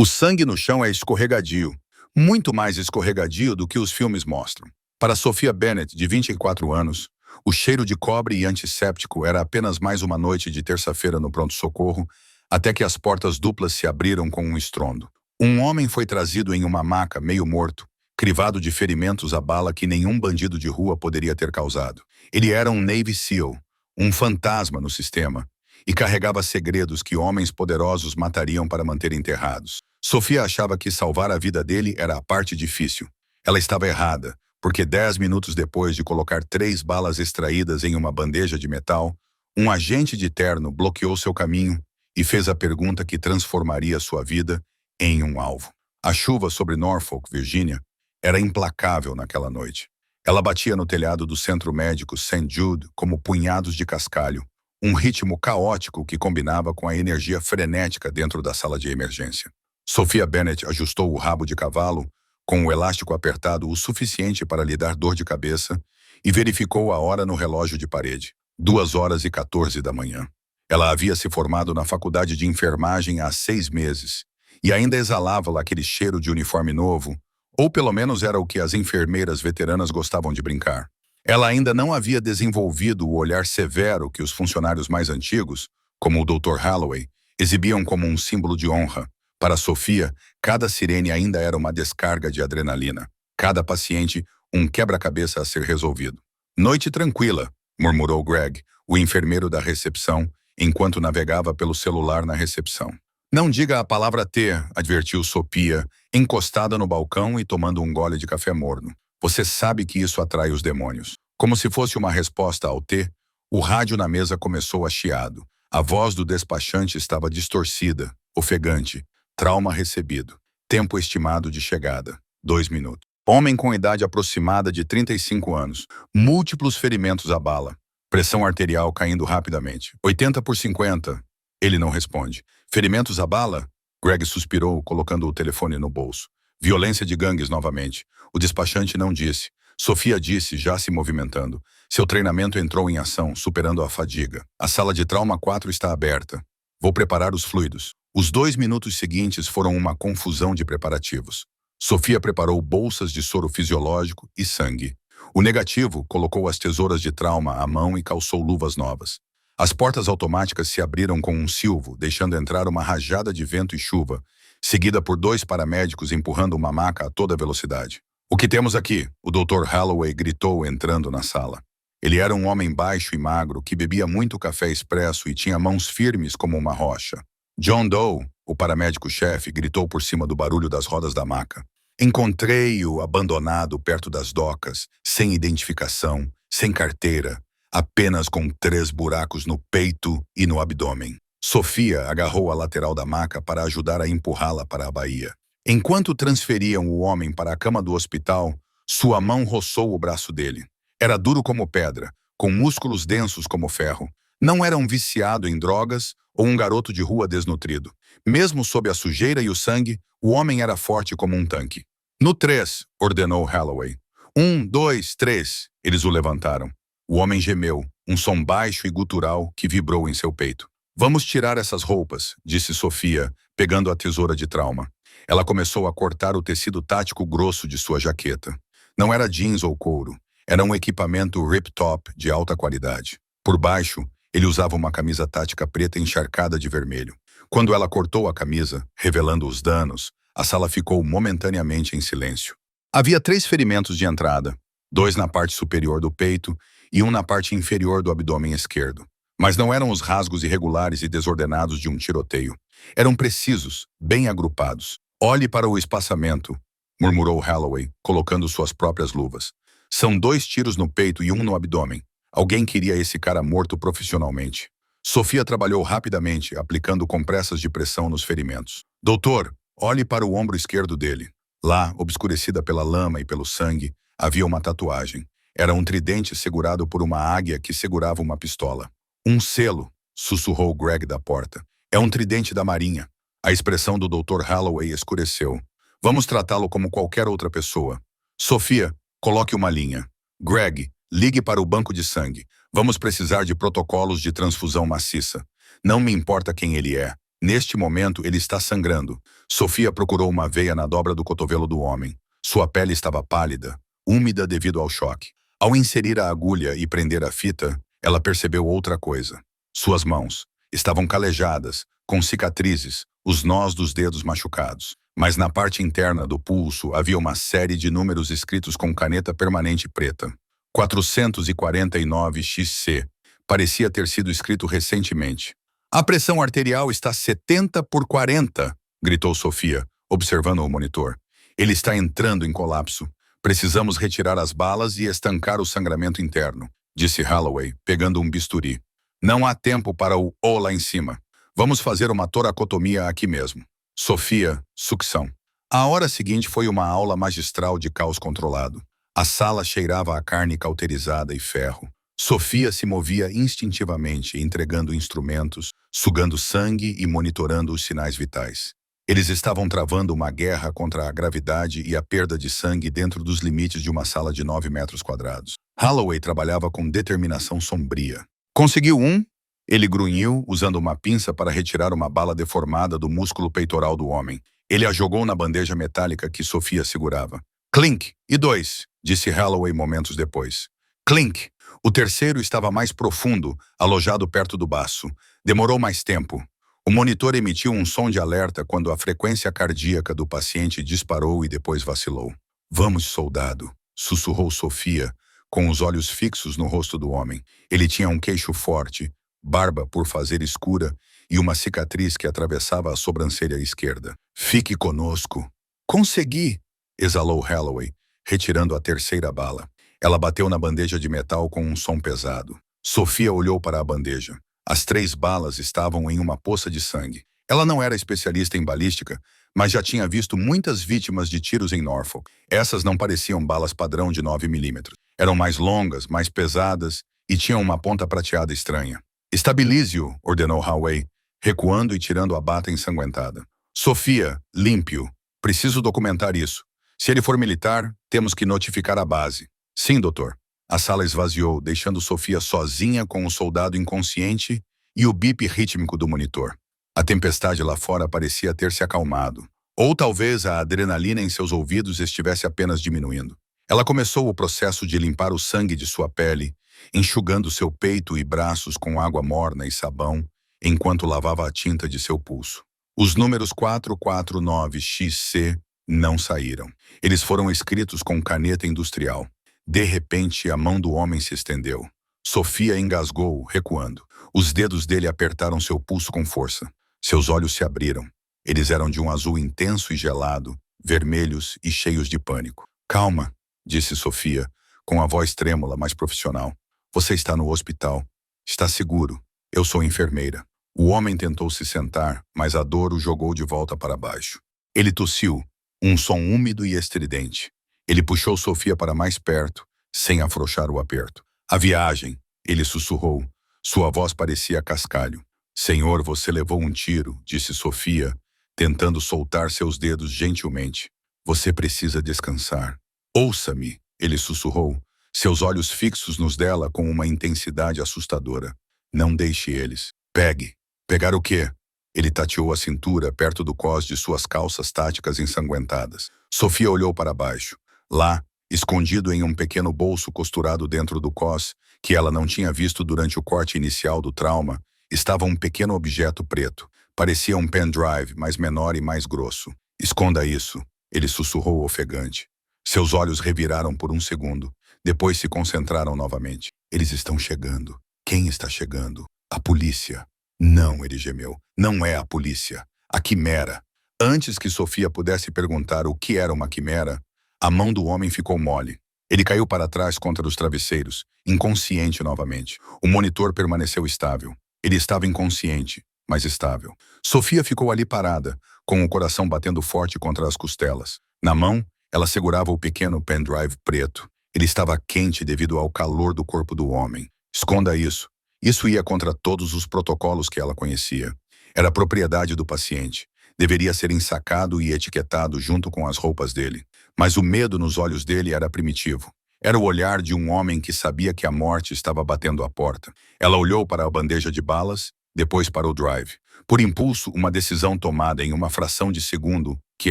sangue no chão é escorregadio, muito mais escorregadio do que os filmes mostram. Para Sophia Bennett, de 24 anos, o cheiro de cobre e antisséptico era apenas mais uma noite de terça-feira no pronto-socorro, até que as portas duplas se abriram com um estrondo. Um homem foi trazido em uma maca, meio morto, crivado de ferimentos à bala que nenhum bandido de rua poderia ter causado. Ele era um Navy SEAL, um fantasma no sistema, e carregava segredos que homens poderosos matariam para manter enterrados. Sophia achava que salvar a vida dele era a parte difícil. Ela estava errada, porque 10 minutos depois de colocar 3 balas extraídas em uma bandeja de metal, um agente de terno bloqueou seu caminho e fez a pergunta que transformaria sua vida em um alvo. A chuva sobre Norfolk, Virgínia, era implacável naquela noite. Ela batia no telhado do centro médico St. Jude como punhados de cascalho, um ritmo caótico que combinava com a energia frenética dentro da sala de emergência. Sophia Bennett ajustou o rabo de cavalo com o elástico apertado o suficiente para lhe dar dor de cabeça e verificou a hora no relógio de parede. 2h14 da manhã. Ela havia se formado na faculdade de enfermagem há 6 meses e ainda exalava aquele cheiro de uniforme novo, ou pelo menos era o que as enfermeiras veteranas gostavam de brincar. Ela ainda não havia desenvolvido o olhar severo que os funcionários mais antigos, como o Dr. Holloway, exibiam como um símbolo de honra. Para Sophia, cada sirene ainda era uma descarga de adrenalina. Cada paciente, um quebra-cabeça a ser resolvido. Noite tranquila, murmurou Greg, o enfermeiro da recepção, enquanto navegava pelo celular na recepção. Não diga a palavra T, advertiu Sophia, encostada no balcão e tomando um gole de café morno. Você sabe que isso atrai os demônios. Como se fosse uma resposta ao T, o rádio na mesa começou a chiado. A voz do despachante estava distorcida, ofegante. Trauma recebido. Tempo estimado de chegada. 2 minutos. Homem com idade aproximada de 35 anos. Múltiplos ferimentos à bala. Pressão arterial caindo rapidamente. 80/50. Ele não responde. Ferimentos à bala? Greg suspirou, colocando o telefone no bolso. Violência de gangues novamente. O despachante não disse. Sophia disse, já se movimentando. Seu treinamento entrou em ação, superando a fadiga. A sala de trauma 4 está aberta. Vou preparar os fluidos. Os 2 minutos seguintes foram uma confusão de preparativos. Sophia preparou bolsas de soro fisiológico e sangue. O negativo colocou as tesouras de trauma à mão e calçou luvas novas. As portas automáticas se abriram com um silvo, deixando entrar uma rajada de vento e chuva, seguida por 2 paramédicos empurrando uma maca a toda velocidade. O que temos aqui? O Dr. Holloway gritou entrando na sala. Ele era um homem baixo e magro que bebia muito café expresso e tinha mãos firmes como uma rocha. John Doe, o paramédico-chefe, gritou por cima do barulho das rodas da maca. Encontrei-o abandonado perto das docas, sem identificação, sem carteira, apenas com 3 buracos no peito e no abdômen. Sophia agarrou a lateral da maca para ajudar a empurrá-la para a baía. Enquanto transferiam o homem para a cama do hospital, sua mão roçou o braço dele. Era duro como pedra, com músculos densos como ferro. Não era um viciado em drogas ou um garoto de rua desnutrido. Mesmo sob a sujeira e o sangue, o homem era forte como um tanque. No 3, ordenou Holloway. 1, 2, 3. Eles o levantaram. O homem gemeu, um som baixo e gutural que vibrou em seu peito. Vamos tirar essas roupas, disse Sophia, pegando a tesoura de trauma. Ela começou a cortar o tecido tático grosso de sua jaqueta. Não era jeans ou couro. Era um equipamento rip-top de alta qualidade. Por baixo, ele usava uma camisa tática preta encharcada de vermelho. Quando ela cortou a camisa, revelando os danos, a sala ficou momentaneamente em silêncio. Havia 3 ferimentos de entrada, 2 na parte superior do peito e 1 na parte inferior do abdômen esquerdo. Mas não eram os rasgos irregulares e desordenados de um tiroteio. Eram precisos, bem agrupados. Olhe para o espaçamento, murmurou Holloway, colocando suas próprias luvas. São 2 tiros no peito e 1 no abdômen. Alguém queria esse cara morto profissionalmente. Sophia trabalhou rapidamente, aplicando compressas de pressão nos ferimentos. Doutor, olhe para o ombro esquerdo dele. Lá, obscurecida pela lama e pelo sangue, havia uma tatuagem. Era um tridente segurado por uma águia que segurava uma pistola. Um selo, sussurrou Greg da porta. É um tridente da marinha. A expressão do Dr. Holloway escureceu. Vamos tratá-lo como qualquer outra pessoa. Sophia, coloque uma linha. Greg, ligue para o banco de sangue. Vamos precisar de protocolos de transfusão maciça. Não me importa quem ele é. Neste momento, ele está sangrando. Sofia procurou uma veia na dobra do cotovelo do homem. Sua pele estava pálida, úmida devido ao choque. Ao inserir a agulha e prender a fita, ela percebeu outra coisa. Suas mãos estavam calejadas, com cicatrizes, os nós dos dedos machucados. Mas na parte interna do pulso havia uma série de números escritos com caneta permanente preta. 449 XC. Parecia ter sido escrito recentemente. A pressão arterial está 70 por 40, gritou Sofia, observando o monitor. Ele está entrando em colapso. Precisamos retirar as balas e estancar o sangramento interno, disse Holloway, pegando um bisturi. Não há tempo para o "oh" lá em cima. Vamos fazer uma toracotomia aqui mesmo. Sofia, sucção. A hora seguinte foi uma aula magistral de caos controlado. A sala cheirava a carne cauterizada e ferro. Sofia se movia instintivamente, entregando instrumentos, sugando sangue e monitorando os sinais vitais. Eles estavam travando uma guerra contra a gravidade e a perda de sangue dentro dos limites de uma sala de 9 metros quadrados. Holloway trabalhava com determinação sombria. Conseguiu um? Ele grunhiu, usando uma pinça para retirar uma bala deformada do músculo peitoral do homem. Ele a jogou na bandeja metálica que Sofia segurava. Clink! E 2, disse Holloway momentos depois. Clink! O terceiro estava mais profundo, alojado perto do baço. Demorou mais tempo. O monitor emitiu um som de alerta quando a frequência cardíaca do paciente disparou e depois vacilou. Vamos, soldado, sussurrou Sofia, com os olhos fixos no rosto do homem. Ele tinha um queixo forte, barba por fazer escura e uma cicatriz que atravessava a sobrancelha esquerda. Fique conosco. Consegui, exalou Holloway, retirando a terceira bala. Ela bateu na bandeja de metal com um som pesado. Sofia olhou para a bandeja. As 3 balas estavam em uma poça de sangue. Ela não era especialista em balística, mas já tinha visto muitas vítimas de tiros em Norfolk. Essas não pareciam balas padrão de 9 milímetros. Eram mais longas, mais pesadas e tinham uma ponta prateada estranha. Estabilize-o, ordenou Holloway, recuando e tirando a bata ensanguentada. Sofia, limpe-o. Preciso documentar isso. Se ele for militar, temos que notificar a base. Sim, doutor. A sala esvaziou, deixando Sofia sozinha com o soldado inconsciente e o bip rítmico do monitor. A tempestade lá fora parecia ter se acalmado. Ou talvez a adrenalina em seus ouvidos estivesse apenas diminuindo. Ela começou o processo de limpar o sangue de sua pele, enxugando seu peito e braços com água morna e sabão, enquanto lavava a tinta de seu pulso. Os números 449XC não saíram. Eles foram escritos com caneta industrial. De repente, a mão do homem se estendeu. Sofia engasgou, recuando. Os dedos dele apertaram seu pulso com força. Seus olhos se abriram. Eles eram de um azul intenso e gelado, vermelhos e cheios de pânico. Calma, disse Sofia, com a voz trêmula, mas profissional. Você está no hospital. Está seguro. Eu sou enfermeira. O homem tentou se sentar, mas a dor o jogou de volta para baixo. Ele tossiu, um som úmido e estridente. Ele puxou Sofia para mais perto, sem afrouxar o aperto. A viagem, ele sussurrou. Sua voz parecia cascalho. Senhor, você levou um tiro, disse Sofia, tentando soltar seus dedos gentilmente. Você precisa descansar. Ouça-me, ele sussurrou, seus olhos fixos nos dela com uma intensidade assustadora. Não deixe eles. Pegue. Pegar o quê? Ele tateou a cintura perto do cós de suas calças táticas ensanguentadas. Sofia olhou para baixo. Lá, escondido em um pequeno bolso costurado dentro do cós, que ela não tinha visto durante o corte inicial do trauma, estava um pequeno objeto preto. Parecia um pendrive, mas menor e mais grosso. Esconda isso, ele sussurrou ofegante. Seus olhos reviraram por um segundo, depois se concentraram novamente. Eles estão chegando. Quem está chegando? A polícia. Não, ele gemeu. Não é a polícia. A quimera. Antes que Sofia pudesse perguntar o que era uma quimera, a mão do homem ficou mole. Ele caiu para trás contra os travesseiros, inconsciente novamente. O monitor permaneceu estável. Ele estava inconsciente, mas estável. Sofia ficou ali parada, com o coração batendo forte contra as costelas. Na mão, ela segurava o pequeno pendrive preto. Ele estava quente devido ao calor do corpo do homem. Esconda isso. Isso ia contra todos os protocolos que ela conhecia. Era propriedade do paciente. Deveria ser ensacado e etiquetado junto com as roupas dele. Mas o medo nos olhos dele era primitivo. Era o olhar de um homem que sabia que a morte estava batendo à porta. Ela olhou para a bandeja de balas, depois para o drive. Por impulso, uma decisão tomada em uma fração de segundo, que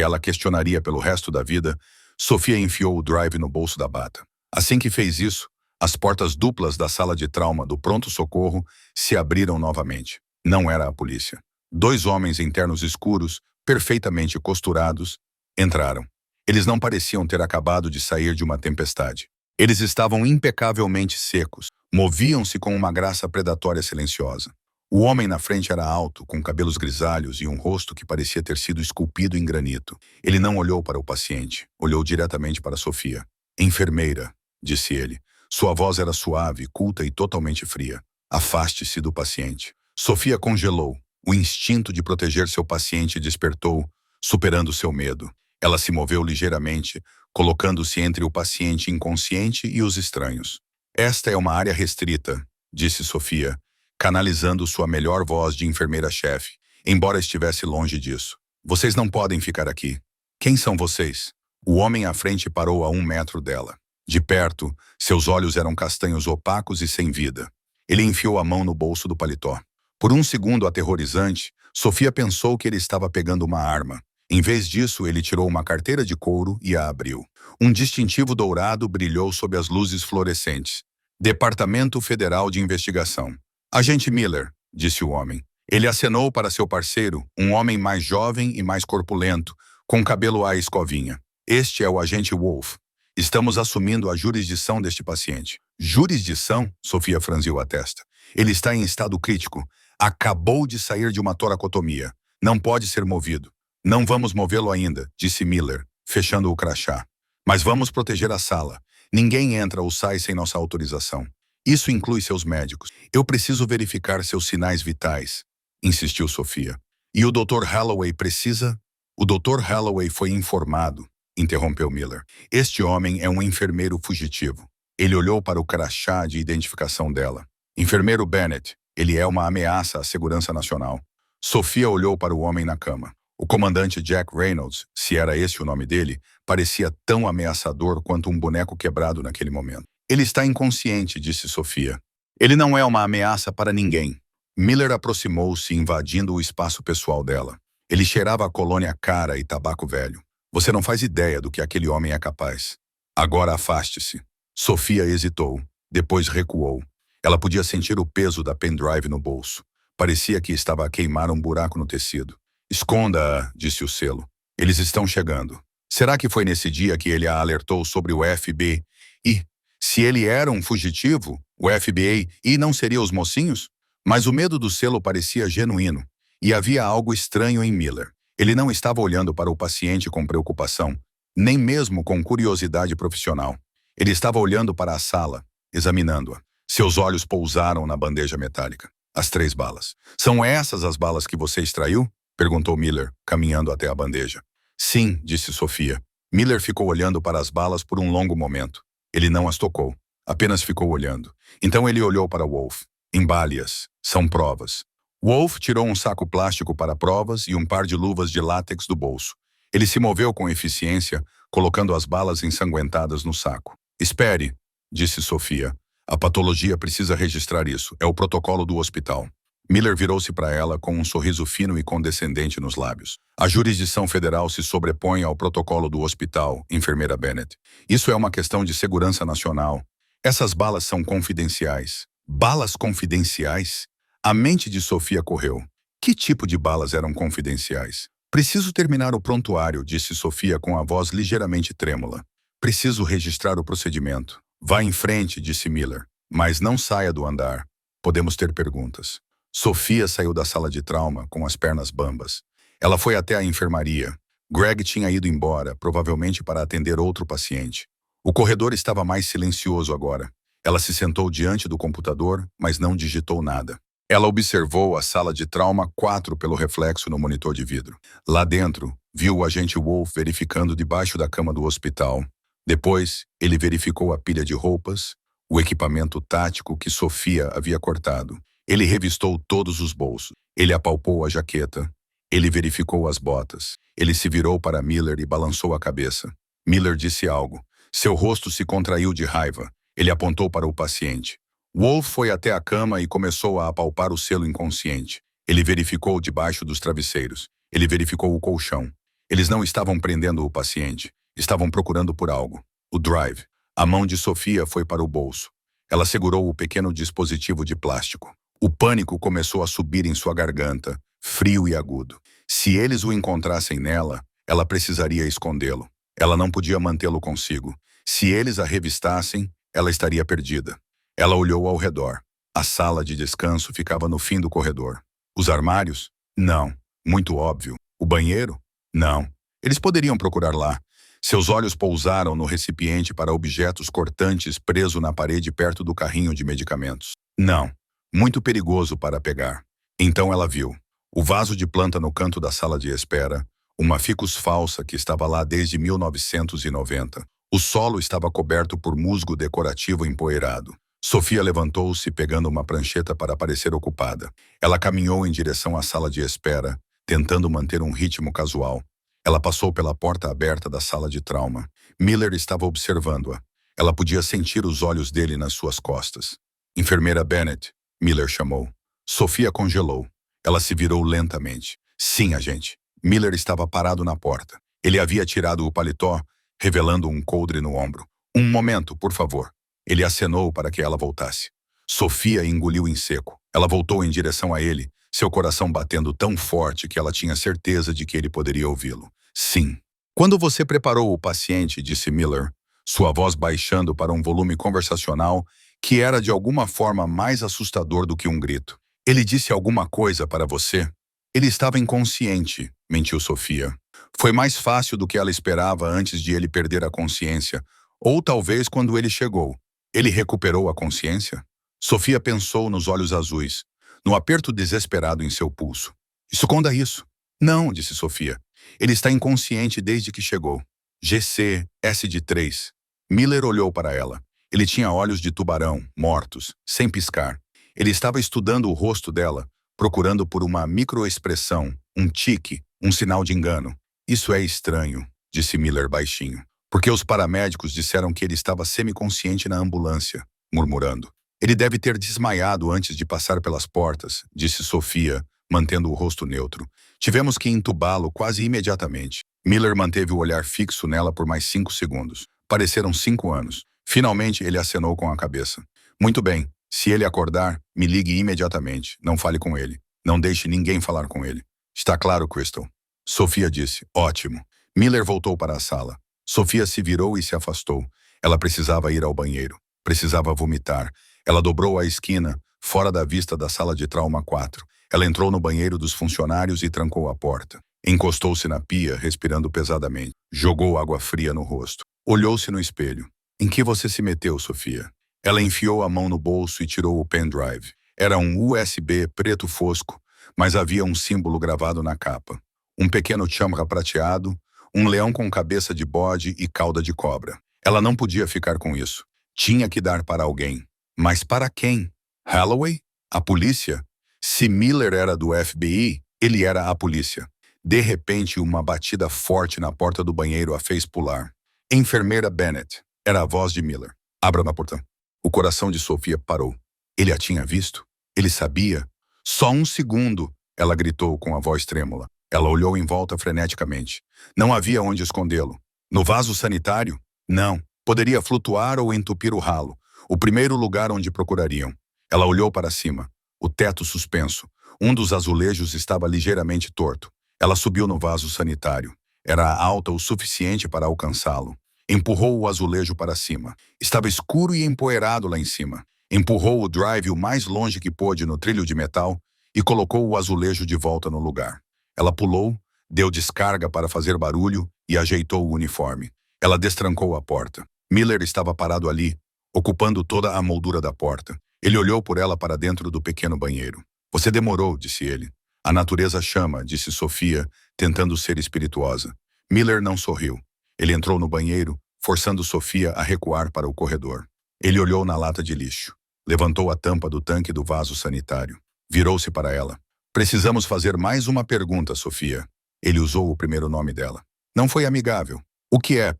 ela questionaria pelo resto da vida, Sofia enfiou o drive no bolso da bata. Assim que fez isso, as portas duplas da sala de trauma do pronto-socorro se abriram novamente. Não era a polícia. 2 homens em ternos escuros, perfeitamente costurados, entraram. Eles não pareciam ter acabado de sair de uma tempestade. Eles estavam impecavelmente secos, moviam-se com uma graça predatória silenciosa. O homem na frente era alto, com cabelos grisalhos e um rosto que parecia ter sido esculpido em granito. Ele não olhou para o paciente, olhou diretamente para Sofia. Enfermeira, disse ele. Sua voz era suave, culta e totalmente fria. Afaste-se do paciente. Sofia congelou. O instinto de proteger seu paciente despertou, superando seu medo. Ela se moveu ligeiramente, colocando-se entre o paciente inconsciente e os estranhos. Esta é uma área restrita, disse Sofia, canalizando sua melhor voz de enfermeira-chefe, embora estivesse longe disso. Vocês não podem ficar aqui. Quem são vocês? O homem à frente parou a 1 metro dela. De perto, seus olhos eram castanhos opacos e sem vida. Ele enfiou a mão no bolso do paletó. Por um segundo aterrorizante, Sofia pensou que ele estava pegando uma arma. Em vez disso, ele tirou uma carteira de couro e a abriu. Um distintivo dourado brilhou sob as luzes fluorescentes. Departamento Federal de Investigação. Agente Miller, disse o homem. Ele acenou para seu parceiro, um homem mais jovem e mais corpulento, com cabelo à escovinha. Este é o agente Wolf. Estamos assumindo a jurisdição deste paciente. Jurisdição? Sofia franziu a testa. Ele está em estado crítico. Acabou de sair de uma toracotomia. Não pode ser movido. Não vamos movê-lo ainda, disse Miller, fechando o crachá. Mas vamos proteger a sala. Ninguém entra ou sai sem nossa autorização. Isso inclui seus médicos. Eu preciso verificar seus sinais vitais, insistiu Sofia. E o Dr. Holloway precisa? O Dr. Holloway foi informado, interrompeu Miller. Este homem é um enfermeiro fugitivo. Ele olhou para o crachá de identificação dela. Enfermeiro Bennett, ele é uma ameaça à segurança nacional. Sofia olhou para o homem na cama. O comandante Jack Reynolds, se era esse o nome dele, parecia tão ameaçador quanto um boneco quebrado naquele momento. Ele está inconsciente, disse Sofia. Ele não é uma ameaça para ninguém. Miller aproximou-se, invadindo o espaço pessoal dela. Ele cheirava a colônia cara e tabaco velho. Você não faz ideia do que aquele homem é capaz. Agora afaste-se. Sofia hesitou, depois recuou. Ela podia sentir o peso da pendrive no bolso. Parecia que estava a queimar um buraco no tecido. Esconda-a, disse o selo. Eles estão chegando. Será que foi nesse dia que ele a alertou sobre o FBI? E, se ele era um fugitivo, o FBI não seria os mocinhos? Mas o medo do selo parecia genuíno, e havia algo estranho em Miller. Ele não estava olhando para o paciente com preocupação, nem mesmo com curiosidade profissional. Ele estava olhando para a sala, examinando-a. Seus olhos pousaram na bandeja metálica. As 3 balas. São essas as balas que você extraiu? Perguntou Miller, caminhando até a bandeja. Sim, disse Sofia. Miller ficou olhando para as balas por um longo momento. Ele não as tocou, apenas ficou olhando. Então ele olhou para Wolf. Embale-as. São provas. Wolf tirou um saco plástico para provas e um par de luvas de látex do bolso. Ele se moveu com eficiência, colocando as balas ensanguentadas no saco. Espere, disse Sofia. A patologia precisa registrar isso. É o protocolo do hospital. Miller virou-se para ela com um sorriso fino e condescendente nos lábios. A jurisdição federal se sobrepõe ao protocolo do hospital, enfermeira Bennett. Isso é uma questão de segurança nacional. Essas balas são confidenciais. Balas confidenciais? A mente de Sofia correu. Que tipo de balas eram confidenciais? Preciso terminar o prontuário, disse Sofia com a voz ligeiramente trêmula. Preciso registrar o procedimento. Vá em frente, disse Miller. Mas não saia do andar. Podemos ter perguntas. Sofia saiu da sala de trauma com as pernas bambas. Ela foi até a enfermaria. Greg tinha ido embora, provavelmente para atender outro paciente. O corredor estava mais silencioso agora. Ela se sentou diante do computador, mas não digitou nada. Ela observou a sala de trauma 4 pelo reflexo no monitor de vidro. Lá dentro, viu o agente Wolf verificando debaixo da cama do hospital. Depois, ele verificou a pilha de roupas, o equipamento tático que Sofia havia cortado. Ele revistou todos os bolsos. Ele apalpou a jaqueta. Ele verificou as botas. Ele se virou para Miller e balançou a cabeça. Miller disse algo. Seu rosto se contraiu de raiva. Ele apontou para o paciente. Wolf foi até a cama e começou a apalpar o selo inconsciente. Ele verificou debaixo dos travesseiros. Ele verificou o colchão. Eles não estavam prendendo o paciente. Estavam procurando por algo. O drive. A mão de Sofia foi para o bolso. Ela segurou o pequeno dispositivo de plástico. O pânico começou a subir em sua garganta, frio e agudo. Se eles o encontrassem nela, ela precisaria escondê-lo. Ela não podia mantê-lo consigo. Se eles a revistassem, ela estaria perdida. Ela olhou ao redor. A sala de descanso ficava no fim do corredor. Os armários? Não. Muito óbvio. O banheiro? Não. Eles poderiam procurar lá. Seus olhos pousaram no recipiente para objetos cortantes preso na parede perto do carrinho de medicamentos. Não. Muito perigoso para pegar. Então ela viu. O vaso de planta no canto da sala de espera. Uma ficus falsa que estava lá desde 1990. O solo estava coberto por musgo decorativo empoeirado. Sofia levantou-se pegando uma prancheta para parecer ocupada. Ela caminhou em direção à sala de espera, tentando manter um ritmo casual. Ela passou pela porta aberta da sala de trauma. Miller estava observando-a. Ela podia sentir os olhos dele nas suas costas. Enfermeira Bennett, Miller chamou. Sofia congelou. Ela se virou lentamente. Sim, agente. Miller estava parado na porta. Ele havia tirado o paletó, revelando um coldre no ombro. Um momento, por favor. Ele acenou para que ela voltasse. Sofia engoliu em seco. Ela voltou em direção a ele, seu coração batendo tão forte que ela tinha certeza de que ele poderia ouvi-lo. Sim. Quando você preparou o paciente, disse Miller, sua voz baixando para um volume conversacional que era de alguma forma mais assustador do que um grito. Ele disse alguma coisa para você? Ele estava inconsciente, mentiu Sofia. Foi mais fácil do que ela esperava antes de ele perder a consciência, ou talvez quando ele chegou. Ele recuperou a consciência? Sofia pensou nos olhos azuis, no aperto desesperado em seu pulso. Esconda isso. Não, disse Sofia. Ele está inconsciente desde que chegou. GC, S de 3. Miller olhou para ela. Ele tinha olhos de tubarão, mortos, sem piscar. Ele estava estudando o rosto dela, procurando por uma microexpressão, um tique, um sinal de engano. Isso é estranho, disse Miller baixinho. Porque os paramédicos disseram que ele estava semiconsciente na ambulância, murmurando. Ele deve ter desmaiado antes de passar pelas portas, disse Sofia, mantendo o rosto neutro. Tivemos que entubá-lo quase imediatamente. Miller manteve o olhar fixo nela por mais 5 segundos. Pareceram 5 anos. Finalmente ele acenou com a cabeça. Muito bem, se ele acordar, me ligue imediatamente. Não fale com ele. Não deixe ninguém falar com ele. Está claro, Crystal? Sofia disse. Ótimo. Miller voltou para a sala. Sofia se virou e se afastou. Ela precisava ir ao banheiro. Precisava vomitar. Ela dobrou a esquina, fora da vista da sala de trauma 4. Ela entrou no banheiro dos funcionários e trancou a porta. Encostou-se na pia, respirando pesadamente. Jogou água fria no rosto. Olhou-se no espelho. Em que você se meteu, Sofia? Ela enfiou a mão no bolso e tirou o pendrive. Era um USB preto fosco, mas havia um símbolo gravado na capa. Um pequeno chamra prateado, um leão com cabeça de bode e cauda de cobra. Ela não podia ficar com isso. Tinha que dar para alguém. Mas para quem? Holloway? A polícia? Se Miller era do FBI, ele era a polícia. De repente, uma batida forte na porta do banheiro a fez pular. Enfermeira Bennett. Era a voz de Miller. Abra a porta. O coração de Sofia parou. Ele a tinha visto? Ele sabia? Só um segundo, ela gritou com a voz trêmula. Ela olhou em volta freneticamente. Não havia onde escondê-lo. No vaso sanitário? Não. Poderia flutuar ou entupir o ralo. O primeiro lugar onde procurariam. Ela olhou para cima. O teto suspenso. Um dos azulejos estava ligeiramente torto. Ela subiu no vaso sanitário. Era alta o suficiente para alcançá-lo. Empurrou o azulejo para cima. Estava escuro e empoeirado lá em cima. Empurrou o drive o mais longe que pôde no trilho de metal e colocou o azulejo de volta no lugar. Ela pulou, deu descarga para fazer barulho e ajeitou o uniforme. Ela destrancou a porta. Miller estava parado ali, ocupando toda a moldura da porta. Ele olhou por ela para dentro do pequeno banheiro. Você demorou, disse ele. A natureza chama, disse Sofia, tentando ser espirituosa. Miller não sorriu. Ele entrou no banheiro, forçando Sofia a recuar para o corredor. Ele olhou na lata de lixo. Levantou a tampa do tanque do vaso sanitário. Virou-se para ela. Precisamos fazer mais uma pergunta, Sofia. Ele usou o primeiro nome dela. Não foi amigável. O que é,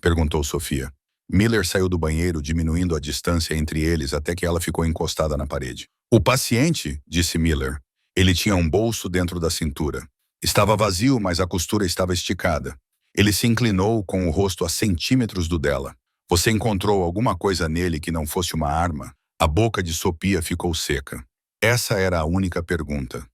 perguntou Sofia. Miller saiu do banheiro, diminuindo a distância entre eles até que ela ficou encostada na parede. O paciente, disse Miller. Ele tinha um bolso dentro da cintura. Estava vazio, mas a costura estava esticada. Ele se inclinou com o rosto a centímetros do dela. Você encontrou alguma coisa nele que não fosse uma arma? A boca de Sophia ficou seca. Essa era a única pergunta.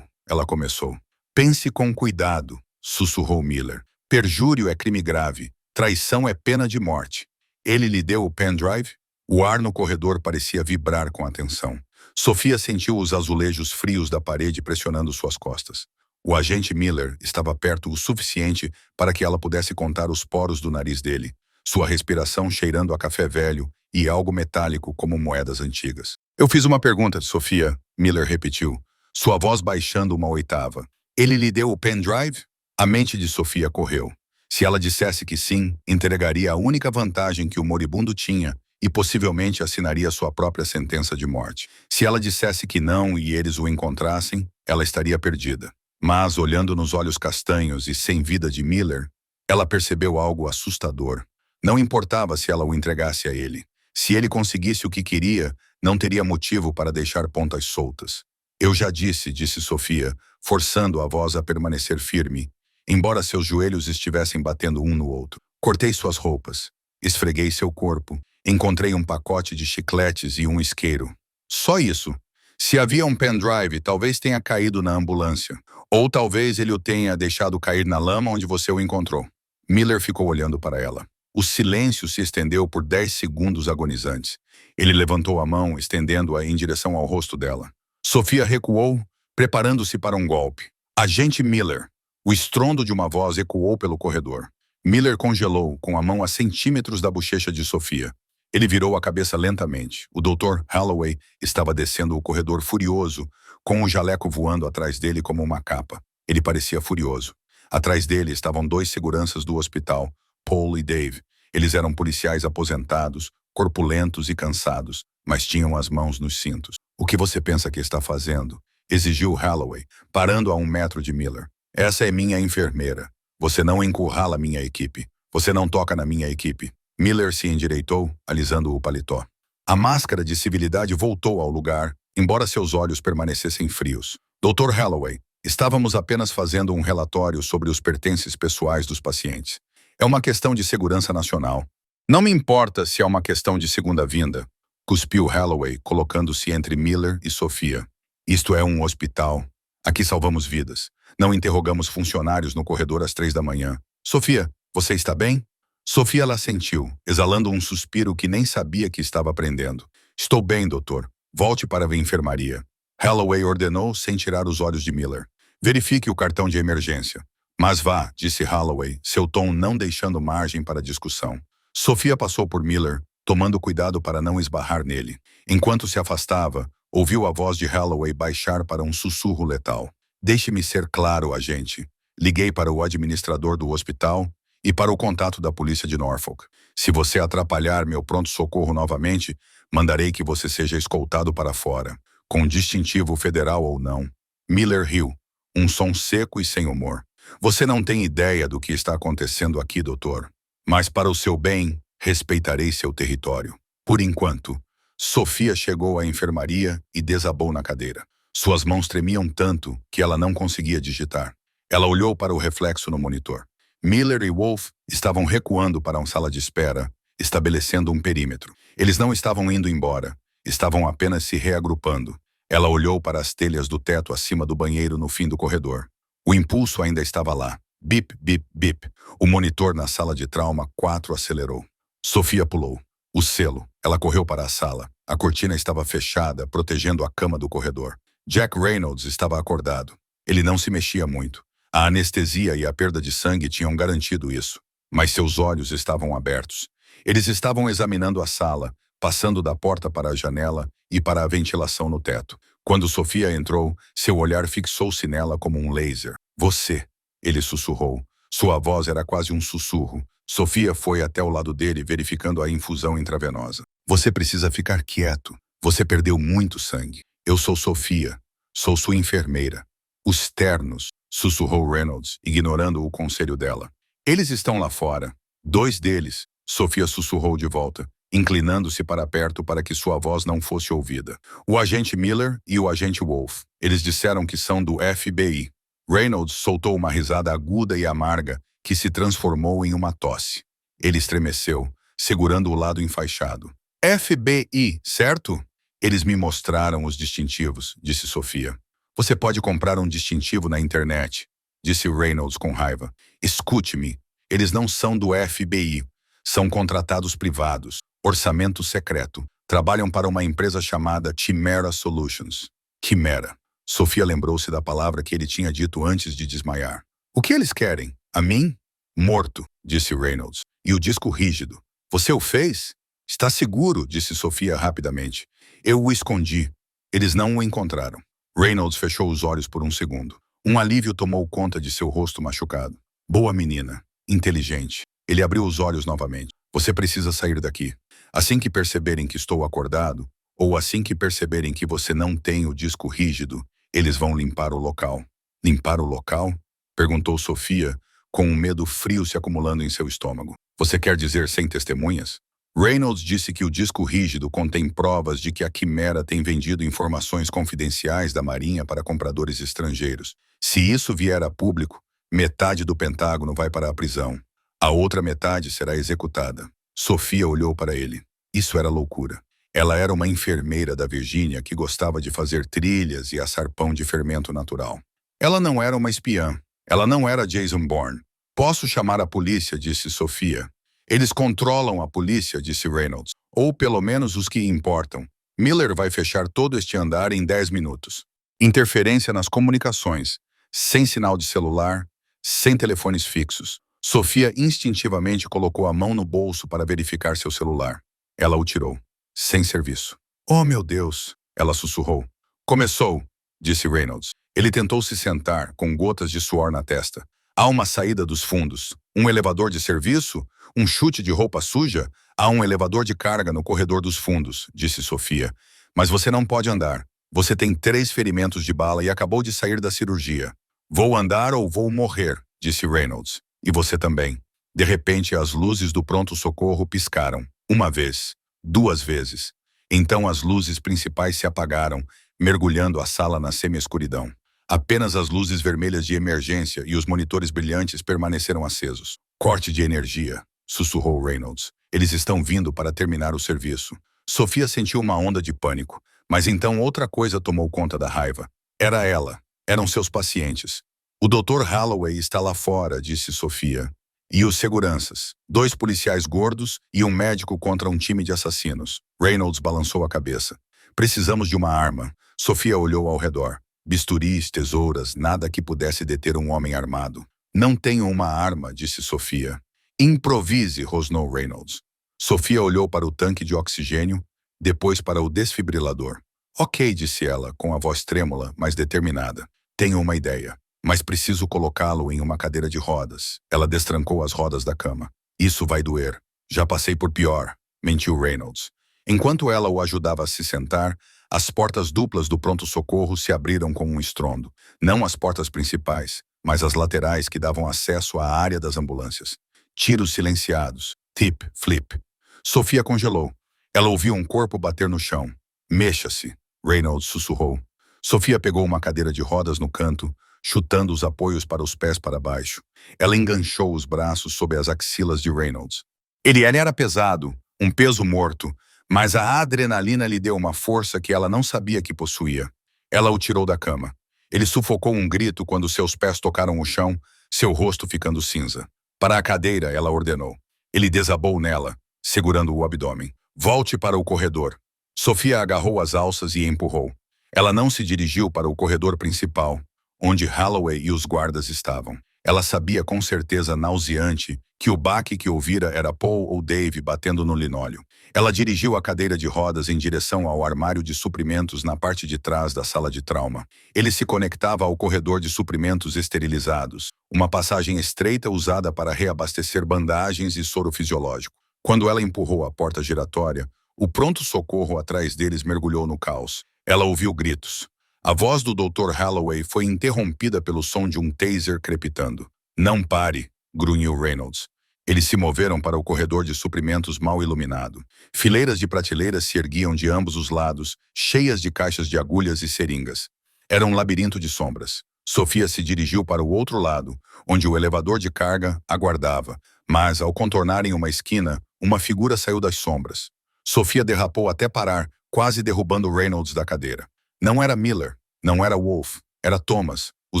Ela começou. Pense com cuidado, sussurrou Miller. Perjúrio é crime grave. Traição é pena de morte. Ele lhe deu o pendrive? O ar no corredor parecia vibrar com a tensão. Sophia sentiu os azulejos frios da parede pressionando suas costas. O agente Miller estava perto o suficiente para que ela pudesse contar os poros do nariz dele, sua respiração cheirando a café velho e algo metálico como moedas antigas. Eu fiz uma pergunta, Sophia, Miller repetiu, sua voz baixando uma oitava. Ele lhe deu o pendrive? A mente de Sophia correu. Se ela dissesse que sim, entregaria a única vantagem que o moribundo tinha e possivelmente assinaria sua própria sentença de morte. Se ela dissesse que não e eles o encontrassem, ela estaria perdida. Mas, olhando nos olhos castanhos e sem vida de Miller, ela percebeu algo assustador. Não importava se ela o entregasse a ele. Se ele conseguisse o que queria, não teria motivo para deixar pontas soltas. Eu já disse Sophia, forçando a voz a permanecer firme, embora seus joelhos estivessem batendo um no outro. Cortei suas roupas, esfreguei seu corpo, encontrei um pacote de chicletes e um isqueiro. Só isso. Se havia um pendrive, talvez tenha caído na ambulância. Ou talvez ele o tenha deixado cair na lama onde você o encontrou. Miller ficou olhando para ela. O silêncio se estendeu por 10 segundos agonizantes. Ele levantou a mão, estendendo-a em direção ao rosto dela. Sophia recuou, preparando-se para um golpe. Agente Miller. O estrondo de uma voz ecoou pelo corredor. Miller congelou, com a mão a centímetros da bochecha de Sophia. Ele virou a cabeça lentamente. O Dr. Holloway estava descendo o corredor furioso, com o jaleco voando atrás dele como uma capa. Ele parecia furioso. Atrás dele estavam 2 seguranças do hospital, Paul e Dave. Eles eram policiais aposentados, corpulentos e cansados, mas tinham as mãos nos cintos. O que você pensa que está fazendo? Exigiu Holloway, parando a 1 metro de Miller. Essa é minha enfermeira. Você não encurrala minha equipe. Você não toca na minha equipe. Miller se endireitou, alisando o paletó. A máscara de civilidade voltou ao lugar, embora seus olhos permanecessem frios. Dr. Holloway, estávamos apenas fazendo um relatório sobre os pertences pessoais dos pacientes. É uma questão de segurança nacional. Não me importa se é uma questão de segunda-vinda, cuspiu Holloway, colocando-se entre Miller e Sophia. Isto é um hospital. Aqui salvamos vidas. Não interrogamos funcionários no corredor às 3 da manhã. Sophia, você está bem? Sophia lá sentiu, exalando um suspiro que nem sabia que estava aprendendo. Estou bem, doutor. Volte para a enfermaria. Holloway ordenou sem tirar os olhos de Miller. Verifique o cartão de emergência. Mas vá, disse Holloway, seu tom não deixando margem para discussão. Sophia passou por Miller, tomando cuidado para não esbarrar nele. Enquanto se afastava, ouviu a voz de Holloway baixar para um sussurro letal. Deixe-me ser claro, agente. Liguei para o administrador do hospital e para o contato da polícia de Norfolk. Se você atrapalhar meu pronto-socorro novamente, mandarei que você seja escoltado para fora, com distintivo federal ou não. Miller riu, um som seco e sem humor. Você não tem ideia do que está acontecendo aqui, doutor. Mas para o seu bem, respeitarei seu território. Por enquanto, Sophia chegou à enfermaria e desabou na cadeira. Suas mãos tremiam tanto que ela não conseguia digitar. Ela olhou para o reflexo no monitor. Miller e Wolf estavam recuando para uma sala de espera, estabelecendo um perímetro. Eles não estavam indo embora, estavam apenas se reagrupando. Ela olhou para as telhas do teto acima do banheiro no fim do corredor. O impulso ainda estava lá. Bip, bip, bip. O monitor na sala de trauma 4 acelerou. Sophia pulou. O selo. Ela correu para a sala. A cortina estava fechada, protegendo a cama do corredor. Jack Reynolds estava acordado. Ele não se mexia muito. A anestesia e a perda de sangue tinham garantido isso. Mas seus olhos estavam abertos. Eles estavam examinando a sala, passando da porta para a janela e para a ventilação no teto. Quando Sophia entrou, seu olhar fixou-se nela como um laser. Você, ele sussurrou. Sua voz era quase um sussurro. Sophia foi até o lado dele, verificando a infusão intravenosa. Você precisa ficar quieto. Você perdeu muito sangue. Eu sou Sophia. Sou sua enfermeira. Os ternos, sussurrou Reynolds, ignorando o conselho dela. Eles estão lá fora. 2 deles. Sofia sussurrou de volta, inclinando-se para perto para que sua voz não fosse ouvida. O agente Miller e o agente Wolf. Eles disseram que são do FBI. Reynolds soltou uma risada aguda e amarga que se transformou em uma tosse. Ele estremeceu, segurando o lado enfaixado. FBI, certo? Eles me mostraram os distintivos, disse Sofia. Você pode comprar um distintivo na internet, disse Reynolds com raiva. Escute-me, eles não são do FBI. São contratados privados, orçamento secreto. Trabalham para uma empresa chamada Chimera Solutions. Quimera. Sofia lembrou-se da palavra que ele tinha dito antes de desmaiar. O que eles querem? A mim? Morto, disse Reynolds. E o disco rígido. Você o fez? Está seguro, disse Sofia rapidamente. Eu o escondi. Eles não o encontraram. Reynolds fechou os olhos por um segundo. Um alívio tomou conta de seu rosto machucado. Boa menina. Inteligente. Ele abriu os olhos novamente. Você precisa sair daqui. Assim que perceberem que estou acordado, ou assim que perceberem que você não tem o disco rígido, eles vão limpar o local. Limpar o local? Perguntou Sofia, com um medo frio se acumulando em seu estômago. Você quer dizer sem testemunhas? Reynolds disse que o disco rígido contém provas de que a Quimera tem vendido informações confidenciais da Marinha para compradores estrangeiros. Se isso vier a público, metade do Pentágono vai para a prisão. A outra metade será executada. Sofia olhou para ele. Isso era loucura. Ela era uma enfermeira da Virgínia que gostava de fazer trilhas e assar pão de fermento natural. Ela não era uma espiã. Ela não era Jason Bourne. Posso chamar a polícia, disse Sofia. Eles controlam a polícia, disse Reynolds. Ou pelo menos os que importam. Miller vai fechar todo este andar em 10 minutos. Interferência nas comunicações. Sem sinal de celular, sem telefones fixos. Sofia instintivamente colocou a mão no bolso para verificar seu celular. Ela o tirou. Sem serviço. Oh, meu Deus! Ela sussurrou. Começou, disse Reynolds. Ele tentou se sentar, com gotas de suor na testa. Há uma saída dos fundos. Um elevador de serviço? Um chute de roupa suja? Há um elevador de carga no corredor dos fundos, disse Sofia. Mas você não pode andar. Você tem 3 ferimentos de bala e acabou de sair da cirurgia. Vou andar ou vou morrer, disse Reynolds. E você também. De repente, as luzes do pronto-socorro piscaram. Uma vez. 2 vezes. Então as luzes principais se apagaram, mergulhando a sala na semi-escuridão. Apenas as luzes vermelhas de emergência e os monitores brilhantes permaneceram acesos. Corte de energia, sussurrou Reynolds. Eles estão vindo para terminar o serviço. Sofia sentiu uma onda de pânico, mas então outra coisa tomou conta da raiva. Era ela. Eram seus pacientes. O Dr. Holloway está lá fora, disse Sofia. E os seguranças. 2 policiais gordos e um médico contra um time de assassinos. Reynolds balançou a cabeça. Precisamos de uma arma. Sofia olhou ao redor. Bisturis, tesouras, nada que pudesse deter um homem armado. Não tenho uma arma, disse Sofia. Improvise, rosnou Reynolds. Sofia olhou para o tanque de oxigênio, depois para o desfibrilador. Ok, disse ela, com a voz trêmula, mas determinada. Tenho uma ideia. Mas preciso colocá-lo em uma cadeira de rodas. Ela destrancou as rodas da cama. Isso vai doer. Já passei por pior, mentiu Reynolds. Enquanto ela o ajudava a se sentar, as portas duplas do pronto-socorro se abriram com um estrondo. Não as portas principais, mas as laterais que davam acesso à área das ambulâncias. Tiros silenciados. Tip, flip. Sofia congelou. Ela ouviu um corpo bater no chão. Mexa-se, Reynolds sussurrou. Sofia pegou uma cadeira de rodas no canto, chutando os apoios para os pés para baixo. Ela enganchou os braços sob as axilas de Reynolds. Ele era pesado, um peso morto, mas a adrenalina lhe deu uma força que ela não sabia que possuía. Ela o tirou da cama. Ele sufocou um grito quando seus pés tocaram o chão, seu rosto ficando cinza. Para a cadeira, ela ordenou. Ele desabou nela, segurando o abdômen. Volte para o corredor. Sofia agarrou as alças e empurrou. Ela não se dirigiu para o corredor principal, onde Holloway e os guardas estavam. Ela sabia com certeza nauseante que o baque que ouvira era Paul ou Dave batendo no linóleo. Ela dirigiu a cadeira de rodas em direção ao armário de suprimentos na parte de trás da sala de trauma. Ele se conectava ao corredor de suprimentos esterilizados, uma passagem estreita usada para reabastecer bandagens e soro fisiológico. Quando ela empurrou a porta giratória, o pronto-socorro atrás deles mergulhou no caos. Ela ouviu gritos. A voz do Dr. Holloway foi interrompida pelo som de um taser crepitando. Não pare, grunhiu Reynolds. Eles se moveram para o corredor de suprimentos mal iluminado. Fileiras de prateleiras se erguiam de ambos os lados, cheias de caixas de agulhas e seringas. Era um labirinto de sombras. Sofia se dirigiu para o outro lado, onde o elevador de carga aguardava, mas, ao contornarem uma esquina, uma figura saiu das sombras. Sofia derrapou até parar, quase derrubando Reynolds da cadeira. Não era Miller, não era Wolf, era Thomas, o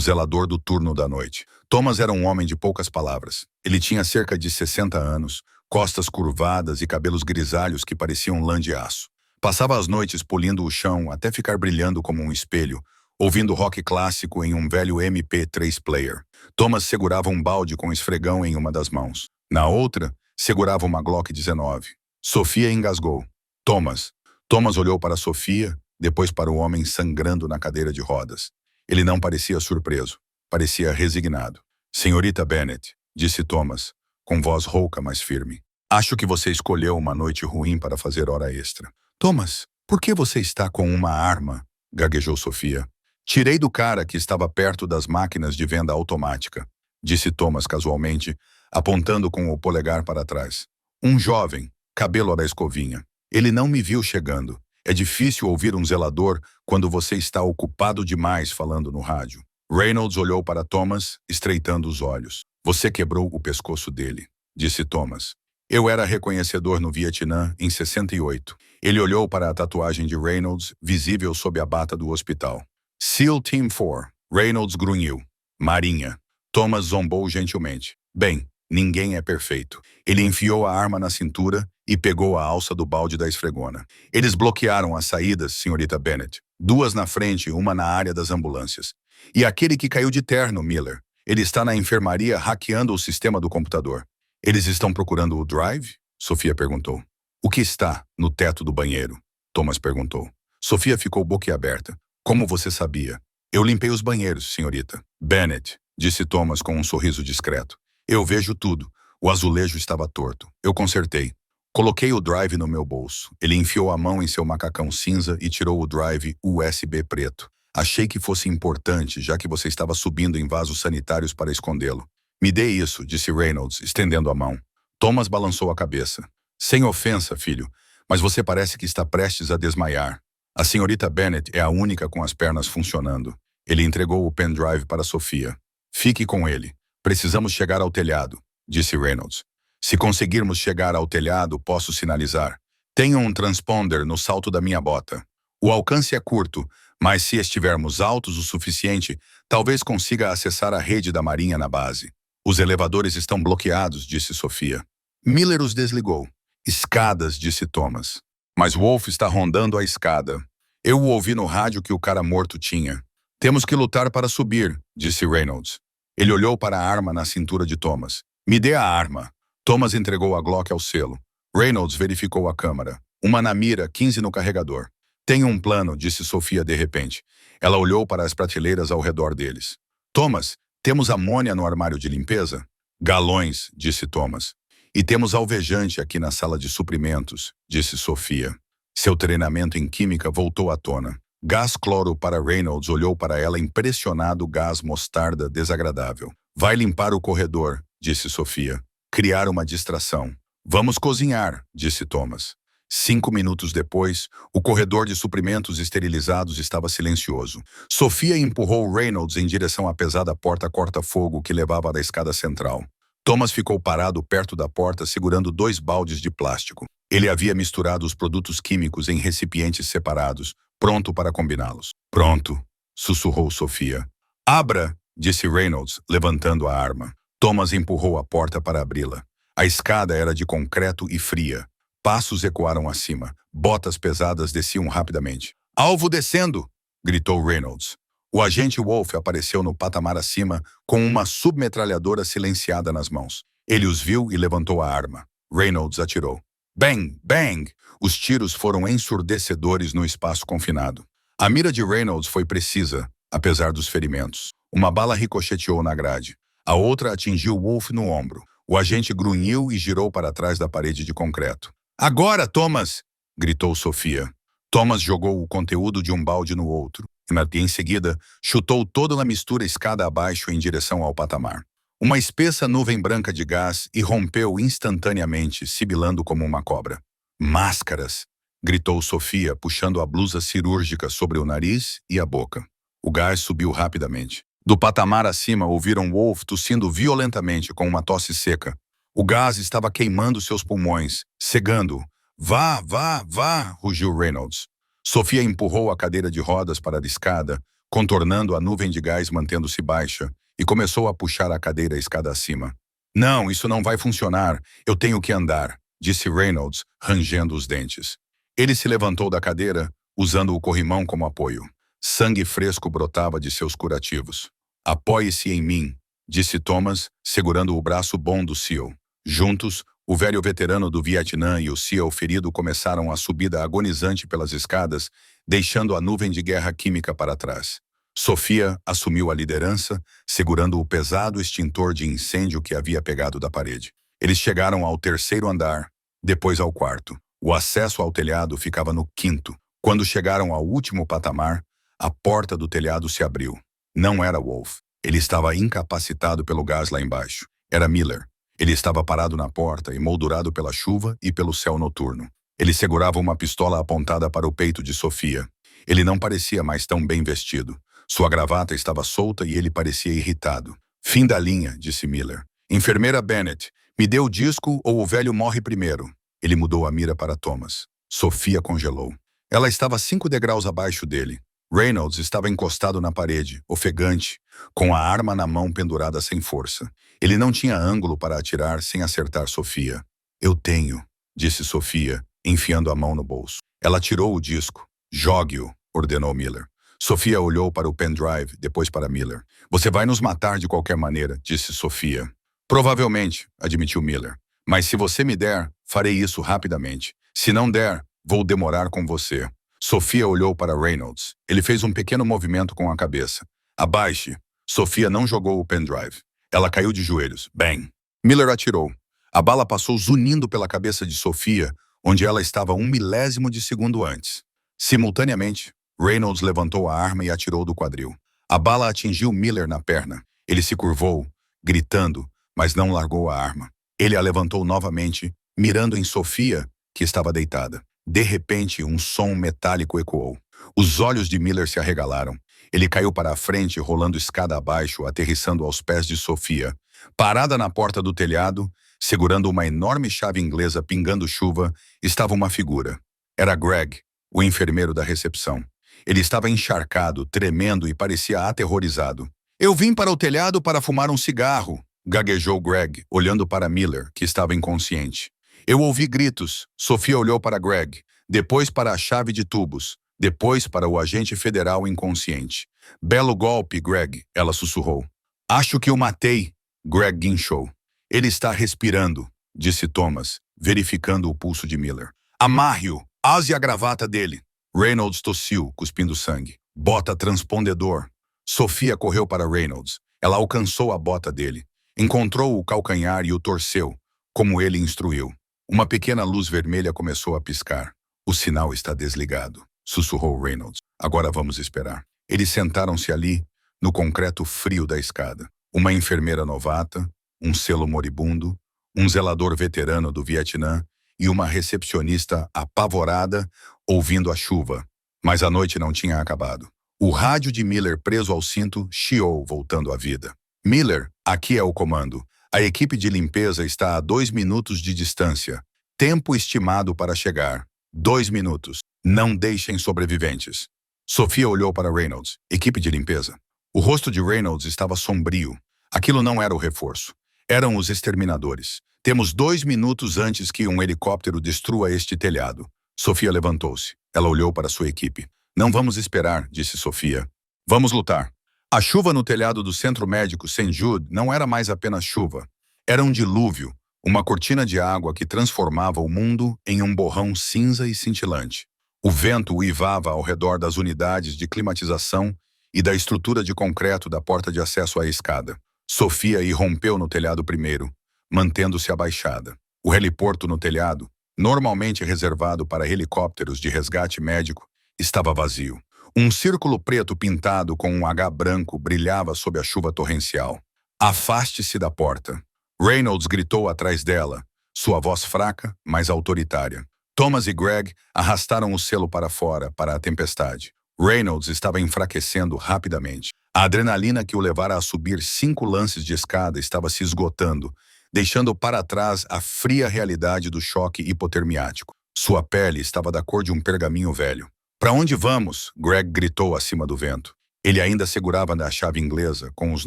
zelador do turno da noite. Thomas era um homem de poucas palavras. Ele tinha cerca de 60 anos, costas curvadas e cabelos grisalhos que pareciam lã de aço. Passava as noites polindo o chão até ficar brilhando como um espelho, ouvindo rock clássico em um velho MP3 player. Thomas segurava um balde com esfregão em uma das mãos. Na outra, segurava uma Glock 19. Sofia engasgou. Thomas. Thomas olhou para Sofia, depois para o homem sangrando na cadeira de rodas. Ele não parecia surpreso. Parecia resignado. Senhorita Bennet, disse Thomas, com voz rouca, mas firme. Acho que você escolheu uma noite ruim para fazer hora extra. Thomas, por que você está com uma arma? Gaguejou Sofia. Tirei do cara que estava perto das máquinas de venda automática, disse Thomas casualmente, apontando com o polegar para trás. Um jovem, cabelo da escovinha. Ele não me viu chegando. É difícil ouvir um zelador quando você está ocupado demais falando no rádio. Reynolds olhou para Thomas, estreitando os olhos. Você quebrou o pescoço dele, disse Thomas. Eu era reconhecedor no Vietnã em 68. Ele olhou para a tatuagem de Reynolds, visível sob a bata do hospital. SEAL Team 4. Reynolds grunhiu. Marinha. Thomas zombou gentilmente. Bem, ninguém é perfeito. Ele enfiou a arma na cintura e pegou a alça do balde da esfregona. Eles bloquearam as saídas, senhorita Bennet. 2 na frente, uma na área das ambulâncias. E aquele que caiu de terno, Miller. Ele está na enfermaria hackeando o sistema do computador. Eles estão procurando o drive? Sofia perguntou. O que está no teto do banheiro? Thomas perguntou. Sofia ficou boquiaberta. Como você sabia? Eu limpei os banheiros, senhorita. Bennet, disse Thomas com um sorriso discreto. Eu vejo tudo. O azulejo estava torto. Eu consertei. Coloquei o drive no meu bolso. Ele enfiou a mão em seu macacão cinza e tirou o drive USB preto. Achei que fosse importante, já que você estava subindo em vasos sanitários para escondê-lo. Me dê isso, disse Reynolds, estendendo a mão. Thomas balançou a cabeça. Sem ofensa, filho, mas você parece que está prestes a desmaiar. A senhorita Bennet é a única com as pernas funcionando. Ele entregou o pendrive para Sofia. Fique com ele. Precisamos chegar ao telhado, disse Reynolds. Se conseguirmos chegar ao telhado, posso sinalizar. Tenho um transponder no salto da minha bota. O alcance é curto, mas se estivermos altos o suficiente, talvez consiga acessar a rede da Marinha na base. Os elevadores estão bloqueados, disse Sofia. Miller os desligou. Escadas, disse Thomas. Mas Wolf está rondando a escada. Eu o ouvi no rádio que o cara morto tinha. Temos que lutar para subir, disse Reynolds. Ele olhou para a arma na cintura de Thomas. Me dê a arma. Thomas entregou a Glock ao selo. Reynolds verificou a câmara. Uma na mira, 15 no carregador. Tenho um plano, disse Sofia de repente. Ela olhou para as prateleiras ao redor deles. Thomas, temos amônia no armário de limpeza? Galões, disse Thomas. E temos alvejante aqui na sala de suprimentos, disse Sofia. Seu treinamento em química voltou à tona. Gás cloro para Reynolds olhou para ela impressionado, gás mostarda desagradável. Vai limpar o corredor, disse Sofia. Criar uma distração. Vamos cozinhar, disse Thomas. 5 minutos depois, o corredor de suprimentos esterilizados estava silencioso. Sofia empurrou Reynolds em direção à pesada porta corta-fogo que levava da escada central. Thomas ficou parado perto da porta segurando 2 baldes de plástico. Ele havia misturado os produtos químicos em recipientes separados, pronto para combiná-los. Pronto, sussurrou Sofia. Abra, disse Reynolds, levantando a arma. Thomas empurrou a porta para abri-la. A escada era de concreto e fria. Passos ecoaram acima. Botas pesadas desciam rapidamente. Alvo descendo! Gritou Reynolds. O agente Wolf apareceu no patamar acima com uma submetralhadora silenciada nas mãos. Ele os viu e levantou a arma. Reynolds atirou. Bang! Bang! Os tiros foram ensurdecedores no espaço confinado. A mira de Reynolds foi precisa, apesar dos ferimentos. Uma bala ricocheteou na grade. A outra atingiu Wolf no ombro. O agente grunhiu e girou para trás da parede de concreto. Agora, Thomas! Gritou Sofia. Thomas jogou o conteúdo de um balde no outro e, em seguida, chutou toda a mistura escada abaixo em direção ao patamar. Uma espessa nuvem branca de gás irrompeu instantaneamente, sibilando como uma cobra. Máscaras! Gritou Sofia, puxando a blusa cirúrgica sobre o nariz e a boca. O gás subiu rapidamente. Do patamar acima, ouviram Wolf tossindo violentamente com uma tosse seca. O gás estava queimando seus pulmões, cegando-o. Vá, vá, vá! Rugiu Reynolds. Sofia empurrou a cadeira de rodas para a escada, contornando a nuvem de gás mantendo-se baixa, e começou a puxar a cadeira escada acima. Não, isso não vai funcionar. Eu tenho que andar, disse Reynolds, rangendo os dentes. Ele se levantou da cadeira, usando o corrimão como apoio. Sangue fresco brotava de seus curativos. Apoie-se em mim, disse Thomas, segurando o braço bom do Seal. Juntos, o velho veterano do Vietnã e o Seal ferido começaram a subida agonizante pelas escadas, deixando a nuvem de guerra química para trás. Sofia assumiu a liderança, segurando o pesado extintor de incêndio que havia pegado da parede. Eles chegaram ao terceiro andar, depois ao quarto. O acesso ao telhado ficava no quinto. Quando chegaram ao último patamar, a porta do telhado se abriu. Não era Wolf. Ele estava incapacitado pelo gás lá embaixo. Era Miller. Ele estava parado na porta, emoldurado pela chuva e pelo céu noturno. Ele segurava uma pistola apontada para o peito de Sofia. Ele não parecia mais tão bem vestido. Sua gravata estava solta e ele parecia irritado. Fim da linha, disse Miller. Enfermeira Bennett, me dê o disco ou o velho morre primeiro. Ele mudou a mira para Thomas. Sofia congelou. Ela estava 5 degraus abaixo dele. Reynolds estava encostado na parede, ofegante, com a arma na mão pendurada sem força. Ele não tinha ângulo para atirar sem acertar Sofia. Eu tenho, disse Sofia, enfiando a mão no bolso. Ela tirou o disco. Jogue-o, ordenou Miller. Sofia olhou para o pendrive, depois para Miller. Você vai nos matar de qualquer maneira, disse Sofia. Provavelmente, admitiu Miller. Mas se você me der, farei isso rapidamente. Se não der, vou demorar com você. Sofia olhou para Reynolds. Ele fez um pequeno movimento com a cabeça. Abaixe. Sofia não jogou o pendrive. Ela caiu de joelhos. Bem. Miller atirou. A bala passou zunindo pela cabeça de Sofia, onde ela estava 1 milésimo de segundo antes. Simultaneamente, Reynolds levantou a arma e atirou do quadril. A bala atingiu Miller na perna. Ele se curvou, gritando, mas não largou a arma. Ele a levantou novamente, mirando em Sofia, que estava deitada. De repente, um som metálico ecoou. Os olhos de Miller se arregalaram. Ele caiu para a frente, rolando escada abaixo, aterrissando aos pés de Sofia. Parada na porta do telhado, segurando uma enorme chave inglesa pingando chuva, estava uma figura. Era Greg, o enfermeiro da recepção. Ele estava encharcado, tremendo e parecia aterrorizado. Eu vim para o telhado para fumar um cigarro, gaguejou Greg, olhando para Miller, que estava inconsciente. Eu ouvi gritos. Sofia olhou para Greg, depois para a chave de tubos, depois para o agente federal inconsciente. Belo golpe, Greg, ela sussurrou. Acho que o matei, Greg guinchou. Ele está respirando, disse Thomas, verificando o pulso de Miller. Amarre-o, ase a gravata dele. Reynolds tossiu, cuspindo sangue. Bota transpondedor. Sofia correu para Reynolds. Ela alcançou a bota dele. Encontrou o calcanhar e o torceu, como ele instruiu. Uma pequena luz vermelha começou a piscar. O sinal está desligado, sussurrou Reynolds. Agora vamos esperar. Eles sentaram-se ali, no concreto frio da escada. Uma enfermeira novata, um selo moribundo, um zelador veterano do Vietnã e uma recepcionista apavorada, ouvindo a chuva. Mas a noite não tinha acabado. O rádio de Miller preso ao cinto chiou, voltando à vida. Miller, aqui é o comando. A equipe de limpeza está a 2 minutos de distância. Tempo estimado para chegar. 2 minutos. Não deixem sobreviventes. Sofia olhou para Reynolds. Equipe de limpeza. O rosto de Reynolds estava sombrio. Aquilo não era o reforço. Eram os exterminadores. Temos 2 minutos antes que um helicóptero destrua este telhado. Sofia levantou-se. Ela olhou para sua equipe. Não vamos esperar, disse Sofia. Vamos lutar. A chuva no telhado do Centro Médico St. Jude não era mais apenas chuva. Era um dilúvio, uma cortina de água que transformava o mundo em um borrão cinza e cintilante. O vento uivava ao redor das unidades de climatização e da estrutura de concreto da porta de acesso à escada. Sofia irrompeu no telhado primeiro, mantendo-se abaixada. O heliporto no telhado, normalmente reservado para helicópteros de resgate médico, estava vazio. Um círculo preto pintado com um H branco brilhava sob a chuva torrencial. Afaste-se da porta. Reynolds gritou atrás dela, sua voz fraca, mas autoritária. Thomas e Greg arrastaram o selo para fora, para a tempestade. Reynolds estava enfraquecendo rapidamente. A adrenalina que o levara a subir 5 lances de escada estava se esgotando, deixando para trás a fria realidade do choque hipotermiático. Sua pele estava da cor de um pergaminho velho. "Para onde vamos?" Greg gritou acima do vento. Ele ainda segurava na chave inglesa, com os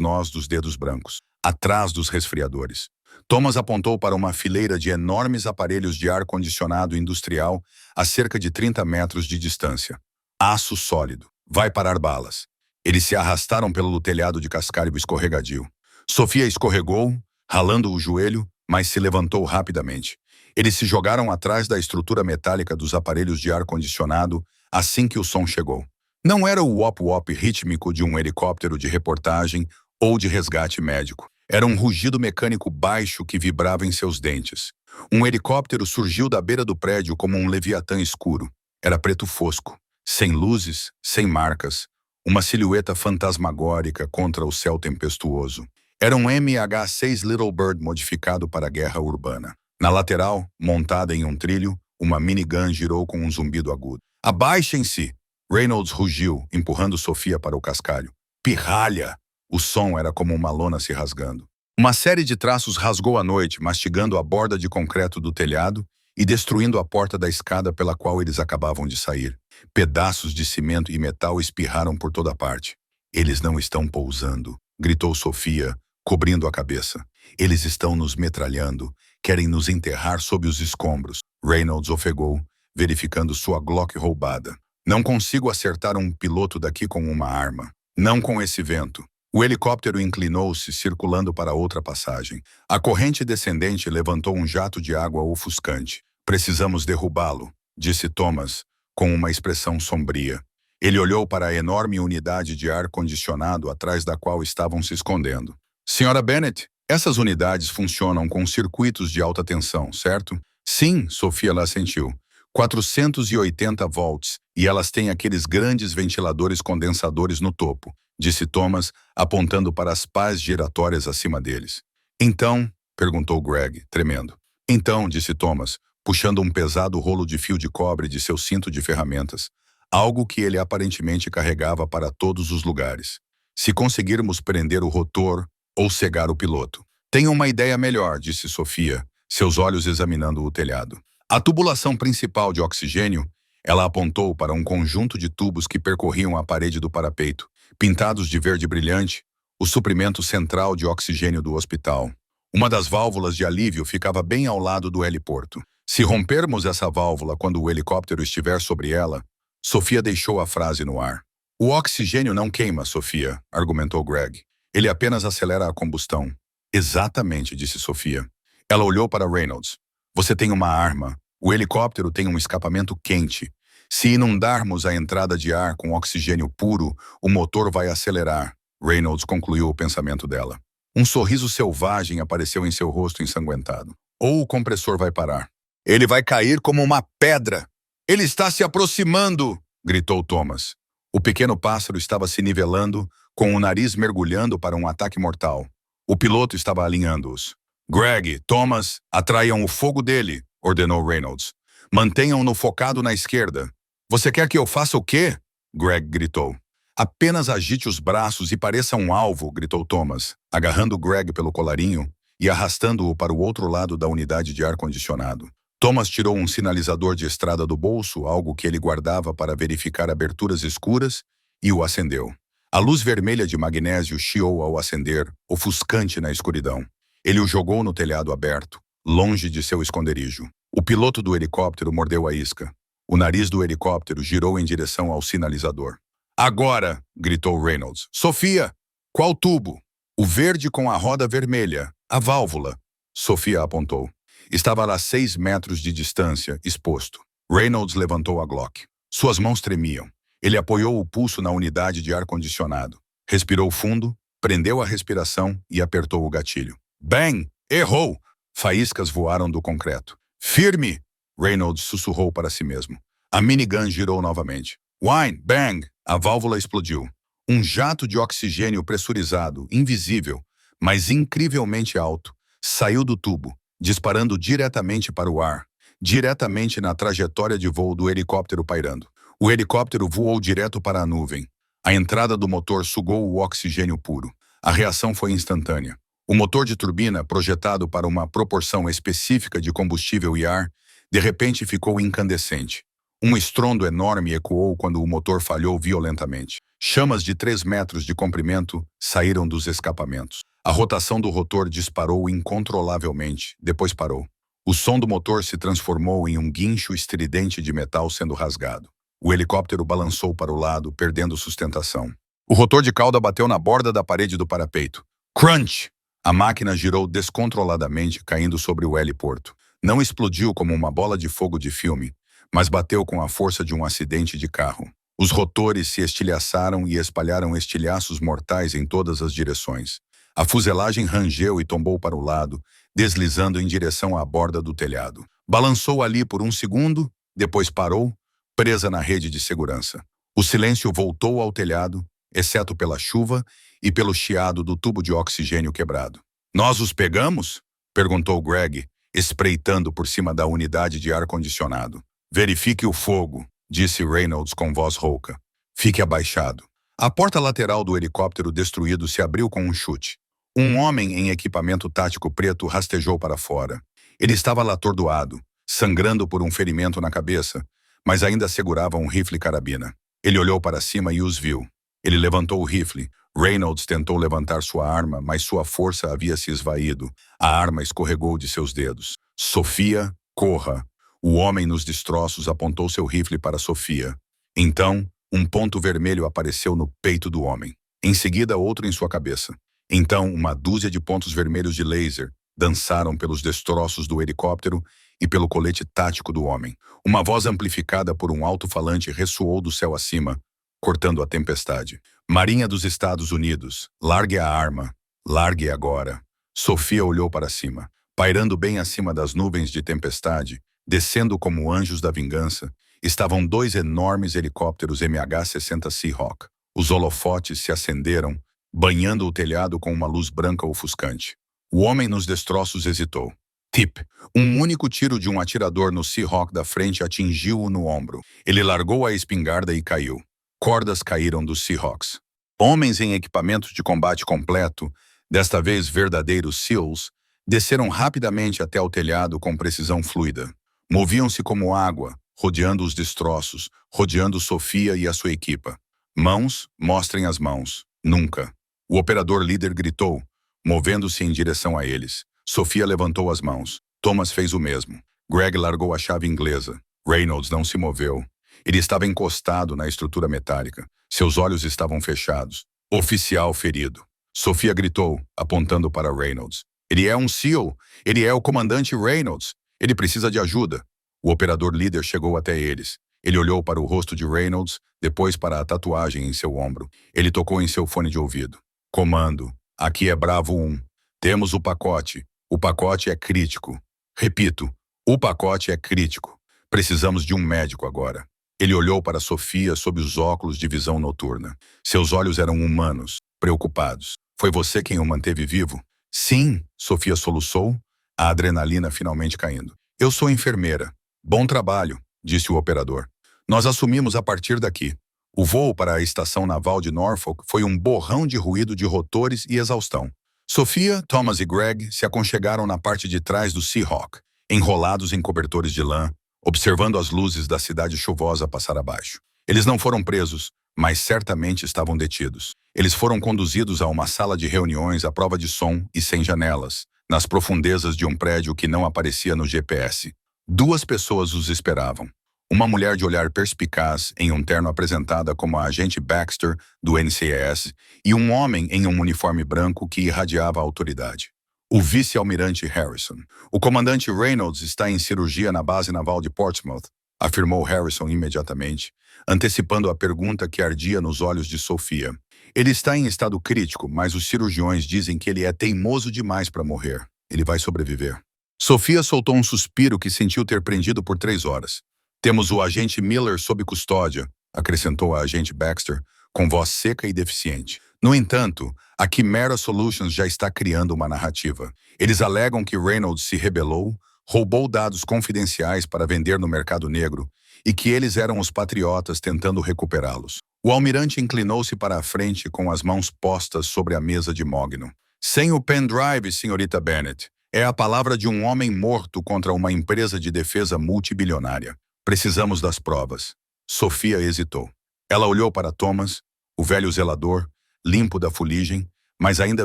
nós dos dedos brancos, atrás dos resfriadores. Thomas apontou para uma fileira de enormes aparelhos de ar-condicionado industrial a cerca de 30 metros de distância. "Aço sólido. Vai parar balas." Eles se arrastaram pelo telhado de cascalho escorregadio. Sofia escorregou, ralando o joelho, mas se levantou rapidamente. Eles se jogaram atrás da estrutura metálica dos aparelhos de ar-condicionado assim que o som chegou. Não era o wop-wop rítmico de um helicóptero de reportagem ou de resgate médico. Era um rugido mecânico baixo que vibrava em seus dentes. Um helicóptero surgiu da beira do prédio como um leviatã escuro. Era preto fosco, sem luzes, sem marcas. Uma silhueta fantasmagórica contra o céu tempestuoso. Era um MH-6 Little Bird modificado para a guerra urbana. Na lateral, montada em um trilho, uma minigun girou com um zumbido agudo. "Abaixem-se!" Reynolds rugiu, empurrando Sofia para o cascalho. "Pirralha!" O som era como uma lona se rasgando. Uma série de traços rasgou a noite, mastigando a borda de concreto do telhado e destruindo a porta da escada pela qual eles acabavam de sair. Pedaços de cimento e metal espirraram por toda parte. "Eles não estão pousando", gritou Sofia, cobrindo a cabeça. "Eles estão nos metralhando. Querem nos enterrar sob os escombros." Reynolds ofegou, verificando sua Glock roubada. "Não consigo acertar um piloto daqui com uma arma. Não com esse vento." O helicóptero inclinou-se, circulando para outra passagem. A corrente descendente levantou um jato de água ofuscante. "Precisamos derrubá-lo", disse Thomas, com uma expressão sombria. Ele olhou para a enorme unidade de ar-condicionado atrás da qual estavam se escondendo. "Senhora Bennett, essas unidades funcionam com circuitos de alta tensão, certo?" "Sim", Sofia lá assentiu. 480 volts, e elas têm aqueles grandes ventiladores condensadores no topo", disse Thomas, apontando para as pás giratórias acima deles. "Então?", perguntou Greg, tremendo. "Então", disse Thomas, puxando um pesado rolo de fio de cobre de seu cinto de ferramentas, algo que ele aparentemente carregava para todos os lugares. "Se conseguirmos prender o rotor ou cegar o piloto." "Tenho uma ideia melhor", disse Sofia, seus olhos examinando o telhado. A tubulação principal de oxigênio, ela apontou para um conjunto de tubos que percorriam a parede do parapeito, pintados de verde brilhante, o suprimento central de oxigênio do hospital. Uma das válvulas de alívio ficava bem ao lado do heliporto. "Se rompermos essa válvula quando o helicóptero estiver sobre ela..." Sofia deixou a frase no ar. "O oxigênio não queima, Sofia", argumentou Greg. "Ele apenas acelera a combustão." "Exatamente", disse Sofia. Ela olhou para Reynolds. "Você tem uma arma. O helicóptero tem um escapamento quente. Se inundarmos a entrada de ar com oxigênio puro, o motor vai acelerar." Reynolds concluiu o pensamento dela. Um sorriso selvagem apareceu em seu rosto ensanguentado. "Ou o compressor vai parar. Ele vai cair como uma pedra." "Ele está se aproximando!" gritou Thomas. O pequeno pássaro estava se nivelando, com o nariz mergulhando para um ataque mortal. O piloto estava alinhando-os. "Greg, Thomas, atraiam o fogo dele", ordenou Reynolds. "Mantenham-no focado na esquerda." "Você quer que eu faça o quê?" Greg gritou. "Apenas agite os braços e pareça um alvo", gritou Thomas, agarrando Greg pelo colarinho e arrastando-o para o outro lado da unidade de ar-condicionado. Thomas tirou um sinalizador de estrada do bolso, algo que ele guardava para verificar aberturas escuras, e o acendeu. A luz vermelha de magnésio chiou ao acender, ofuscante na escuridão. Ele o jogou no telhado aberto, longe de seu esconderijo. O piloto do helicóptero mordeu a isca. O nariz do helicóptero girou em direção ao sinalizador. "Agora!" gritou Reynolds. "Sofia! Qual tubo?" "O verde com a roda vermelha. A válvula." Sofia apontou. Estava a 6 metros de distância, exposto. Reynolds levantou a Glock. Suas mãos tremiam. Ele apoiou o pulso na unidade de ar-condicionado. Respirou fundo, prendeu a respiração e apertou o gatilho. "Bang! Errou!" Faíscas voaram do concreto. "Firme!" Reynolds sussurrou para si mesmo. A minigun girou novamente. "Wine! Bang!" A válvula explodiu. Um jato de oxigênio pressurizado, invisível, mas incrivelmente alto, saiu do tubo, disparando diretamente para o ar, diretamente na trajetória de voo do helicóptero pairando. O helicóptero voou direto para a nuvem. A entrada do motor sugou o oxigênio puro. A reação foi instantânea. O motor de turbina, projetado para uma proporção específica de combustível e ar, de repente ficou incandescente. Um estrondo enorme ecoou quando o motor falhou violentamente. Chamas de 3 metros de comprimento saíram dos escapamentos. A rotação do rotor disparou incontrolavelmente, depois parou. O som do motor se transformou em um guincho estridente de metal sendo rasgado. O helicóptero balançou para o lado, perdendo sustentação. O rotor de cauda bateu na borda da parede do parapeito. Crunch! A máquina girou descontroladamente, caindo sobre o heliporto. Não explodiu como uma bola de fogo de filme, mas bateu com a força de um acidente de carro. Os rotores se estilhaçaram e espalharam estilhaços mortais em todas as direções. A fuselagem rangeu e tombou para o lado, deslizando em direção à borda do telhado. Balançou ali por um segundo, depois parou, presa na rede de segurança. O silêncio voltou ao telhado, exceto pela chuva e pelo chiado do tubo de oxigênio quebrado. "Nós os pegamos?" perguntou Greg, espreitando por cima da unidade de ar-condicionado. "Verifique o fogo", disse Reynolds com voz rouca. "Fique abaixado." A porta lateral do helicóptero destruído se abriu com um chute. Um homem em equipamento tático preto rastejou para fora. Ele estava atordoado, sangrando por um ferimento na cabeça, mas ainda segurava um rifle carabina. Ele olhou para cima e os viu. Ele levantou o rifle. Reynolds tentou levantar sua arma, mas sua força havia se esvaído. A arma escorregou de seus dedos. "Sofia, corra." O homem nos destroços apontou seu rifle para Sofia. Então, um ponto vermelho apareceu no peito do homem. Em seguida, outro em sua cabeça. Então, uma dúzia de pontos vermelhos de laser dançaram pelos destroços do helicóptero e pelo colete tático do homem. Uma voz amplificada por um alto-falante ressoou do céu acima, cortando a tempestade. "Marinha dos Estados Unidos, largue a arma. Largue agora." Sofia olhou para cima. Pairando bem acima das nuvens de tempestade, descendo como anjos da vingança, estavam 2 enormes helicópteros MH-60 Seahawk. Os holofotes se acenderam, banhando o telhado com uma luz branca ofuscante. O homem nos destroços hesitou. Tip. Um único tiro de um atirador no Seahawk da frente atingiu-o no ombro. Ele largou a espingarda e caiu. Cordas caíram dos Seahawks. Homens em equipamento de combate completo, desta vez verdadeiros SEALs, desceram rapidamente até o telhado com precisão fluida. Moviam-se como água, rodeando os destroços, rodeando Sofia e a sua equipa. "Mãos, mostrem as mãos." "Nunca." O operador líder gritou, movendo-se em direção a eles. Sofia levantou as mãos. Thomas fez o mesmo. Greg largou a chave inglesa. Reynolds não se moveu. Ele estava encostado na estrutura metálica. Seus olhos estavam fechados. "Oficial ferido." Sofia gritou, apontando para Reynolds. "Ele é um SEAL. Ele é o comandante Reynolds. Ele precisa de ajuda." O operador líder chegou até eles. Ele olhou para o rosto de Reynolds, depois para a tatuagem em seu ombro. Ele tocou em seu fone de ouvido. "Comando, aqui é Bravo 1. Temos o pacote. O pacote é crítico. Repito, o pacote é crítico. Precisamos de um médico agora." Ele olhou para Sofia sob os óculos de visão noturna. Seus olhos eram humanos, preocupados. "Foi você quem o manteve vivo?" "Sim," Sofia soluçou, a adrenalina finalmente caindo. "Eu sou enfermeira." "Bom trabalho," disse o operador. "Nós assumimos a partir daqui." O voo para a estação naval de Norfolk foi um borrão de ruído de rotores e exaustão. Sofia, Thomas e Greg se aconchegaram na parte de trás do Seahawk, enrolados em cobertores de lã, observando as luzes da cidade chuvosa passar abaixo. Eles não foram presos, mas certamente estavam detidos. Eles foram conduzidos a uma sala de reuniões à prova de som e sem janelas, nas profundezas de um prédio que não aparecia no GPS. 2 pessoas os esperavam. Uma mulher de olhar perspicaz em um terno apresentada como a agente Baxter, do NCIS, e um homem em um uniforme branco que irradiava a autoridade. O vice-almirante Harrison. "O comandante Reynolds está em cirurgia na base naval de Portsmouth", afirmou Harrison imediatamente, antecipando a pergunta que ardia nos olhos de Sofia. "Ele está em estado crítico, mas os cirurgiões dizem que ele é teimoso demais para morrer. Ele vai sobreviver." Sofia soltou um suspiro que sentiu ter prendido por 3 horas. "Temos o agente Miller sob custódia", acrescentou a agente Baxter, com voz seca e deficiente. No entanto, a Chimera Solutions já está criando uma narrativa. Eles alegam que Reynolds se rebelou, roubou dados confidenciais para vender no mercado negro e que eles eram os patriotas tentando recuperá-los. O almirante inclinou-se para a frente com as mãos postas sobre a mesa de mogno. Sem o pendrive, senhorita Bennett, é a palavra de um homem morto contra uma empresa de defesa multibilionária. Precisamos das provas. Sofia hesitou. Ela olhou para Thomas, o velho zelador, limpo da fuligem, mas ainda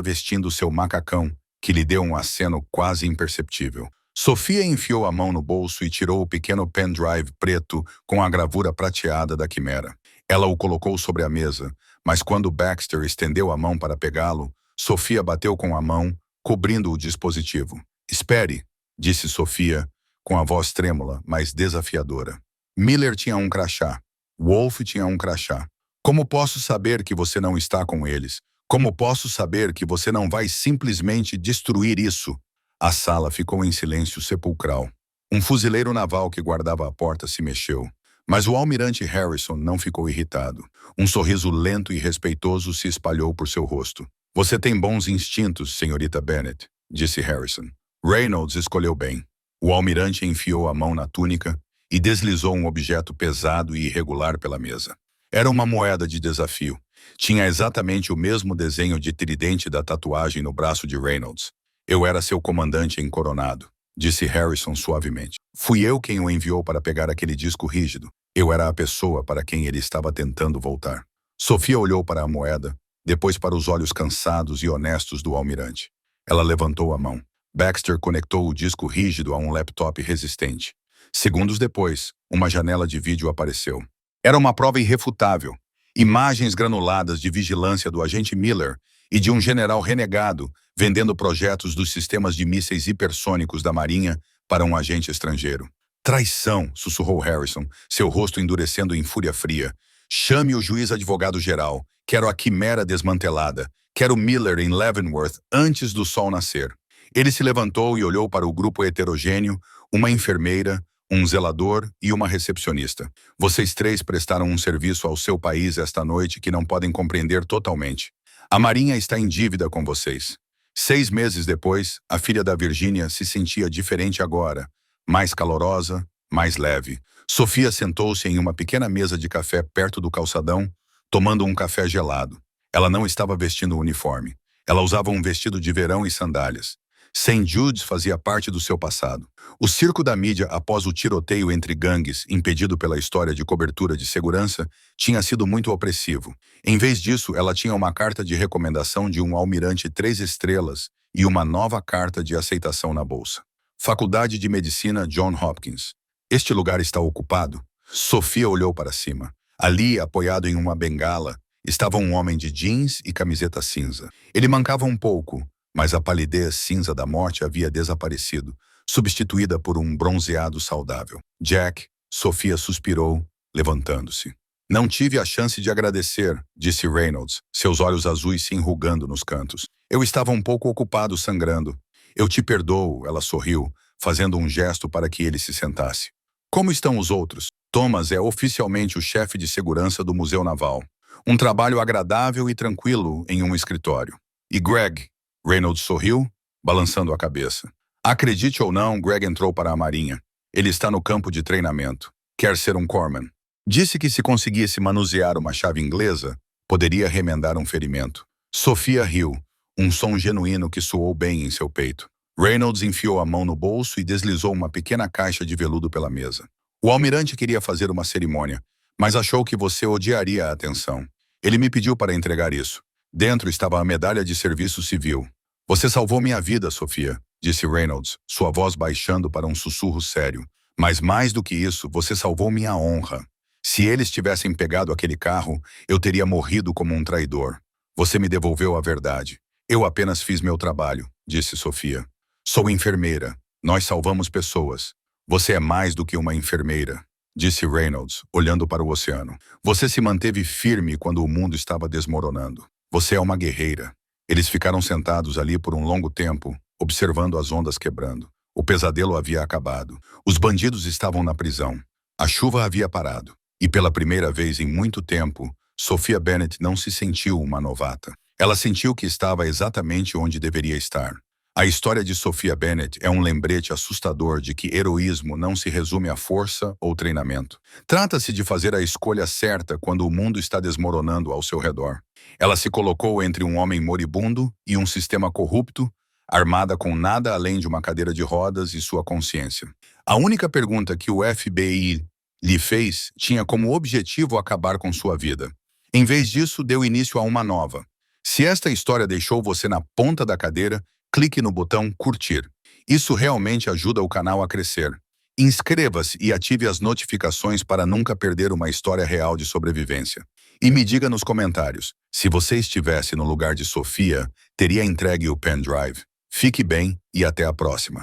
vestindo seu macacão, que lhe deu um aceno quase imperceptível. Sofia enfiou a mão no bolso e tirou o pequeno pendrive preto com a gravura prateada da quimera. Ela o colocou sobre a mesa, mas quando Baxter estendeu a mão para pegá-lo, Sofia bateu com a mão, cobrindo o dispositivo. Espere, disse Sofia, com a voz trêmula, mas desafiadora. Miller tinha um crachá. Wolf tinha um crachá. Como posso saber que você não está com eles? Como posso saber que você não vai simplesmente destruir isso? A sala ficou em silêncio sepulcral. Um fuzileiro naval que guardava a porta se mexeu. Mas o almirante Harrison não ficou irritado. Um sorriso lento e respeitoso se espalhou por seu rosto. Você tem bons instintos, senhorita Bennett, disse Harrison. Reynolds escolheu bem. O almirante enfiou a mão na túnica e deslizou um objeto pesado e irregular pela mesa. Era uma moeda de desafio. Tinha exatamente o mesmo desenho de tridente da tatuagem no braço de Reynolds. Eu era seu comandante encoronado, disse Harrison suavemente. Fui eu quem o enviou para pegar aquele disco rígido. Eu era a pessoa para quem ele estava tentando voltar. Sofia olhou para a moeda, depois para os olhos cansados e honestos do almirante. Ela levantou a mão. Baxter conectou o disco rígido a um laptop resistente. Segundos depois, uma janela de vídeo apareceu. Era uma prova irrefutável. Imagens granuladas de vigilância do agente Miller e de um general renegado vendendo projetos dos sistemas de mísseis hipersônicos da Marinha para um agente estrangeiro. Traição, sussurrou Harrison, seu rosto endurecendo em fúria fria. Chame o juiz advogado-geral. Quero a quimera desmantelada. Quero Miller em Leavenworth antes do sol nascer. Ele se levantou e olhou para o grupo heterogêneo, uma enfermeira, um zelador e uma recepcionista. Vocês três prestaram um serviço ao seu país esta noite que não podem compreender totalmente. A Marinha está em dívida com vocês. 6 meses depois, a filha da Virgínia se sentia diferente agora, mais calorosa, mais leve. Sofia sentou-se em uma pequena mesa de café perto do calçadão, tomando um café gelado. Ela não estava vestindo o uniforme. Ela usava um vestido de verão e sandálias. St. Jude's fazia parte do seu passado. O circo da mídia após o tiroteio entre gangues, impedido pela história de cobertura de segurança, tinha sido muito opressivo. Em vez disso, ela tinha uma carta de recomendação de um almirante 3 estrelas e uma nova carta de aceitação na bolsa. Faculdade de Medicina John Hopkins. Este lugar está ocupado? Sofia olhou para cima. Ali, apoiado em uma bengala, estava um homem de jeans e camiseta cinza. Ele mancava um pouco, mas a palidez cinza da morte havia desaparecido, substituída por um bronzeado saudável. Jack, Sofia suspirou, levantando-se. Não tive a chance de agradecer, disse Reynolds, seus olhos azuis se enrugando nos cantos. Eu estava um pouco ocupado sangrando. Eu te perdoo, ela sorriu, fazendo um gesto para que ele se sentasse. Como estão os outros? Thomas é oficialmente o chefe de segurança do Museu Naval. Um trabalho agradável e tranquilo em um escritório. E Greg? Reynolds sorriu, balançando a cabeça. Acredite ou não, Greg entrou para a Marinha. Ele está no campo de treinamento. Quer ser um corpsman. Disse que se conseguisse manusear uma chave inglesa, poderia remendar um ferimento. Sofia riu, um som genuíno que soou bem em seu peito. Reynolds enfiou a mão no bolso e deslizou uma pequena caixa de veludo pela mesa. O almirante queria fazer uma cerimônia, mas achou que você odiaria a atenção. Ele me pediu para entregar isso. Dentro estava a medalha de serviço civil. Você salvou minha vida, Sofia, disse Reynolds, sua voz baixando para um sussurro sério. Mas mais do que isso, você salvou minha honra. Se eles tivessem pegado aquele carro, eu teria morrido como um traidor. Você me devolveu a verdade. Eu apenas fiz meu trabalho, disse Sofia. Sou enfermeira. Nós salvamos pessoas. Você é mais do que uma enfermeira, disse Reynolds, olhando para o oceano. Você se manteve firme quando o mundo estava desmoronando. Você é uma guerreira. Eles ficaram sentados ali por um longo tempo, observando as ondas quebrando. O pesadelo havia acabado. Os bandidos estavam na prisão. A chuva havia parado. E pela primeira vez em muito tempo, Sofia Bennett não se sentiu uma novata. Ela sentiu que estava exatamente onde deveria estar. A história de Sophia Bennett é um lembrete assustador de que heroísmo não se resume a força ou treinamento. Trata-se de fazer a escolha certa quando o mundo está desmoronando ao seu redor. Ela se colocou entre um homem moribundo e um sistema corrupto, armada com nada além de uma cadeira de rodas e sua consciência. A única pergunta que o FBI lhe fez tinha como objetivo acabar com sua vida. Em vez disso, deu início a uma nova. Se esta história deixou você na ponta da cadeira, clique no botão curtir. Isso realmente ajuda o canal a crescer. Inscreva-se e ative as notificações para nunca perder uma história real de sobrevivência. E me diga nos comentários, se você estivesse no lugar de Sophia, teria entregue o pendrive. Fique bem e até a próxima.